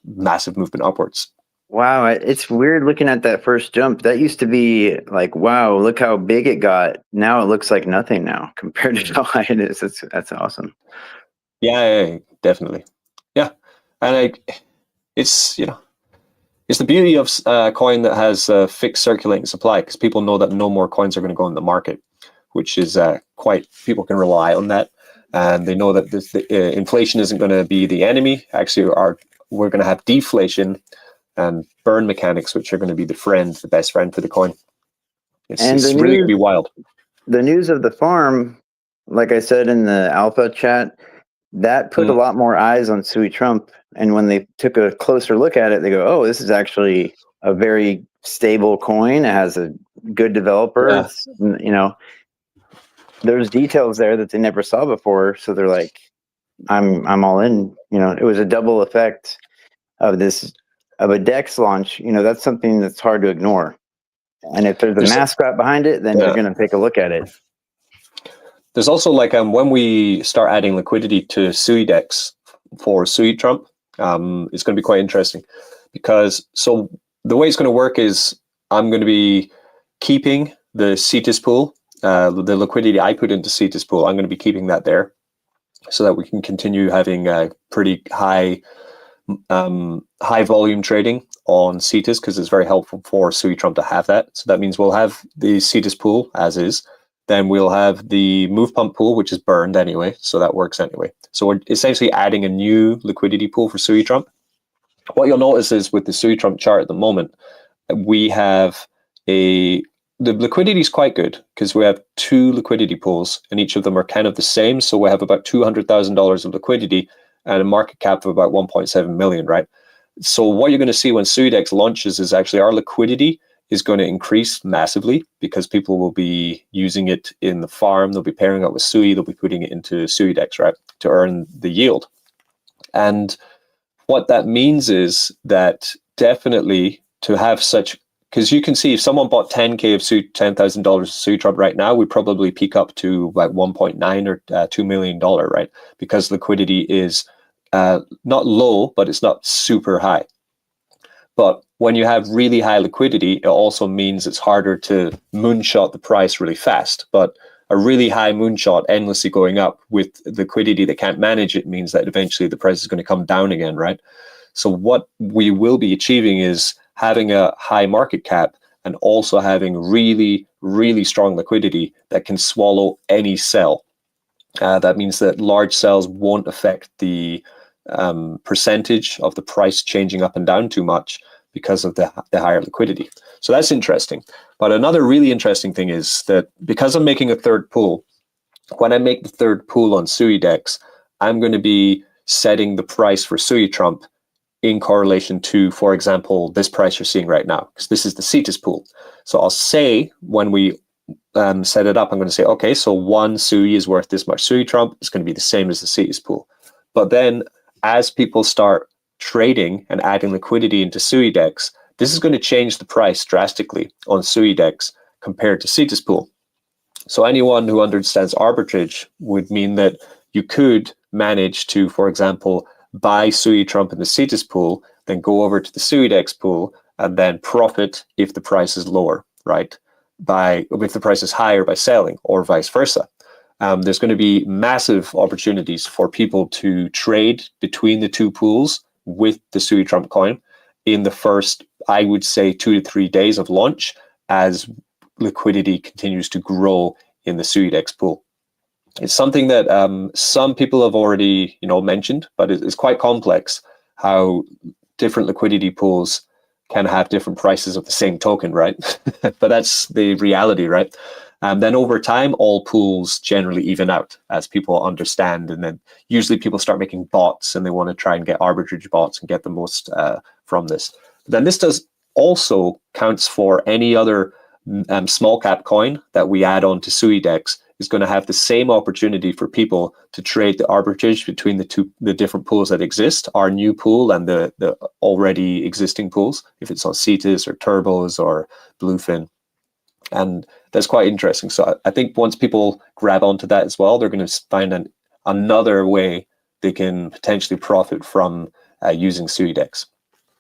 A: massive movement upwards.
B: Wow, it's weird looking at that first jump. That used to be like, wow, look how big it got. Now it looks like nothing now compared to how high it is. That's awesome.
A: Yeah, definitely. Yeah, and it's it's the beauty of a coin that has a fixed circulating supply, because people know that no more coins are going to go in the market, which is people can rely on that, and they know that inflation isn't going to be the enemy. Actually, we're going to have deflation and burn mechanics, which are going to be the best friend for the coin. It's really going to be wild.
B: The news of the farm, like I said in the alpha chat, that put a lot more eyes on Suitrump. And when they took a closer look at it, they go, oh, this is actually a very stable coin. It has a good developer. Yeah. There's details there that they never saw before. So they're like, I'm all in. It was a double effect of a DEX launch. That's something that's hard to ignore. And if there's a mascot behind it, then you're going to take a look at it.
A: There's also when we start adding liquidity to SuiDex for Suitrump, it's going to be quite interesting, because the way it's going to work is I'm going to be keeping the CETUS pool, the liquidity I put into CETUS pool. I'm going to be keeping that there so that we can continue having pretty high volume trading on CETUS, because it's very helpful for Suitrump to have that. So that means we'll have the CETUS pool as is. Then we'll have the MovePump pool, which is burned anyway, so that works anyway. So we're essentially adding a new liquidity pool for Suitrump. What you'll notice is with the Suitrump chart at the moment, we have a the liquidity is quite good because we have 2 liquidity pools and each of them are kind of the same. So we have about $200,000 of liquidity and a market cap of about 1.7 million, right? So what you're going to see when Suidex launches is actually our liquidity is going to increase massively because people will be using it in the farm. They'll be pairing up with Sui. They'll be putting it into Suidex, right, to earn the yield. And what that means is that definitely to have such, because you can see if someone bought 10K of $10,000 of Suitrump right now, we probably peak up to about 1.9 or $2 million, right? Because liquidity is not low, but it's not super high. But when you have really high liquidity, it also means it's harder to moonshot the price really fast. But a really high moonshot endlessly going up with liquidity that can't manage it means that eventually the price is going to come down again, right? So what we will be achieving is having a high market cap and also having really, really strong liquidity that can swallow any sell. That means that large sells won't affect the percentage of the price changing up and down too much because of the higher liquidity. So that's interesting. But another really interesting thing is that because I'm making a third pool, when I make the third pool on Suidex, I'm going to be setting the price for Suitrump in correlation to, for example, this price you're seeing right now, because this is the CETUS pool. So I'll say when we set it up, I'm going to say, okay, so 1 Sui is worth this much Suitrump. It's going to be the same as the CETUS pool. But then as people start trading and adding liquidity into Suidex, this is going to change the price drastically on Suidex compared to CETUS pool. So anyone who understands arbitrage would mean that you could manage to, for example, buy Suitrump in the CETUS pool, then go over to the Suidex pool, and then profit if the price is lower, right? If the price is higher by selling, or vice versa. There's going to be massive opportunities for people to trade between the 2 pools with the Suitrump coin in the first, I would say, 2 to 3 days of launch as liquidity continues to grow in the Suidex pool. It's something that some people have already, mentioned, but it's quite complex how different liquidity pools can have different prices of the same token, right? But that's the reality, right? Then over time, all pools generally even out as people understand. And then usually people start making bots and they want to try and get arbitrage bots and get the most from this. But then this also counts for any other small cap coin that we add on to Suidex is going to have the same opportunity for people to trade the arbitrage between the different pools that exist, our new pool and the already existing pools, if it's on CETUS or Turbos or Bluefin. And that's quite interesting. So I think once people grab onto that as well, they're going to find another way they can potentially profit from using Suidex.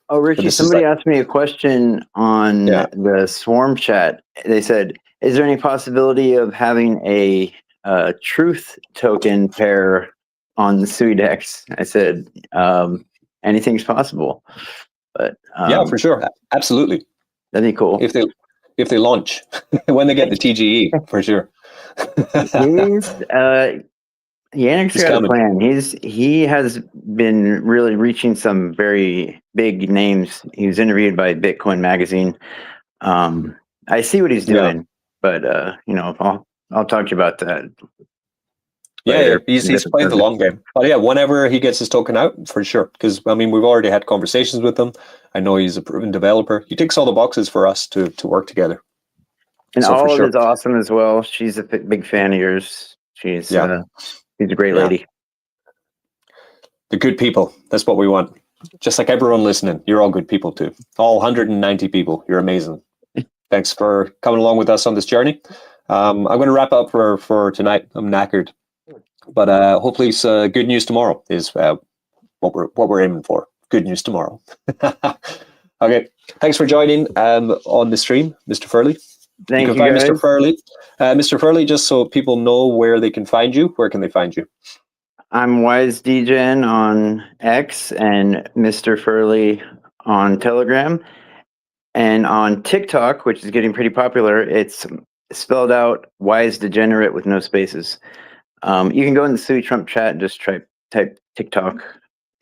B: Oh, Richie, somebody asked me a question on the Swarm chat. They said, is there any possibility of having a truth token pair on the Suidex? I said, anything's possible. But
A: yeah, for sure. Absolutely.
B: That'd be cool.
A: If they launch, when they get the TGE, for sure.
B: Yannick's got a plan. He has been really reaching some very big names. He was interviewed by Bitcoin Magazine. I see what he's doing, but I'll talk to you about that.
A: Yeah, he's playing the long game. But yeah, whenever he gets his token out, for sure. Because we've already had conversations with him. I know he's a proven developer. He ticks all the boxes for us to work together.
B: And so Olive is awesome as well. She's a big fan of yours. She's a great lady.
A: The good people. That's what we want. Just like everyone listening, you're all good people too. All 190 people. You're amazing. Thanks for coming along with us on this journey. I'm going to wrap up for tonight. I'm knackered. But hopefully it's good news tomorrow is what we're aiming for. Good news tomorrow. Okay. Thanks for joining on the stream, Mr. Furley.
B: Thank you,
A: can find
B: guys.
A: Mr. Furley. Mr. Furley, just so people know where they can find you, where can they find you?
B: I'm WiseDGen on X and Mr. Furley on Telegram. And on TikTok, which is getting pretty popular, it's spelled out Wise Degenerate with no spaces. You can go in the Suitrump chat and just type TikTok,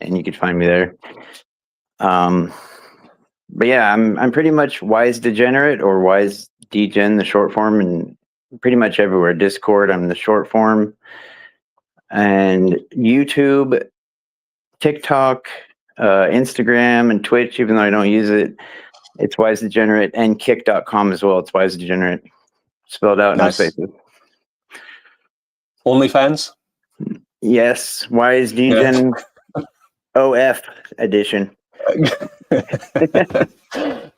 B: and you can find me there. But yeah, I'm pretty much Wise Degenerate or Wise Degen, the short form, and pretty much everywhere. Discord, I'm the short form, and YouTube, TikTok, Instagram, and Twitch. Even though I don't use it, it's Wise Degenerate, and Kick.com as well. It's Wise Degenerate, spelled out,
A: Nice.
B: no spaces.
A: OnlyFans?
B: Yes, Wise Degen OF edition.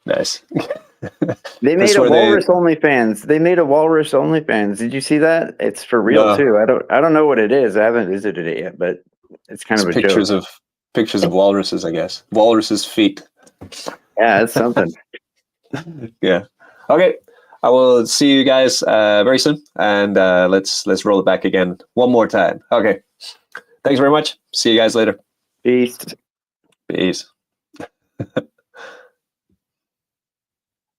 A: Nice.
B: They made a Walrus OnlyFans. They made a Walrus OnlyFans. Did you see that? It's for real too. I don't know what it is. I haven't visited it yet, but it's kind of a
A: pictures
B: joke.
A: Pictures of walruses, I guess. Walruses' feet.
B: Yeah, it's something.
A: Yeah. Okay. I will see you guys very soon, and let's roll it back again one more time. Okay. Thanks very much. See you guys later.
B: Peace.
A: Peace.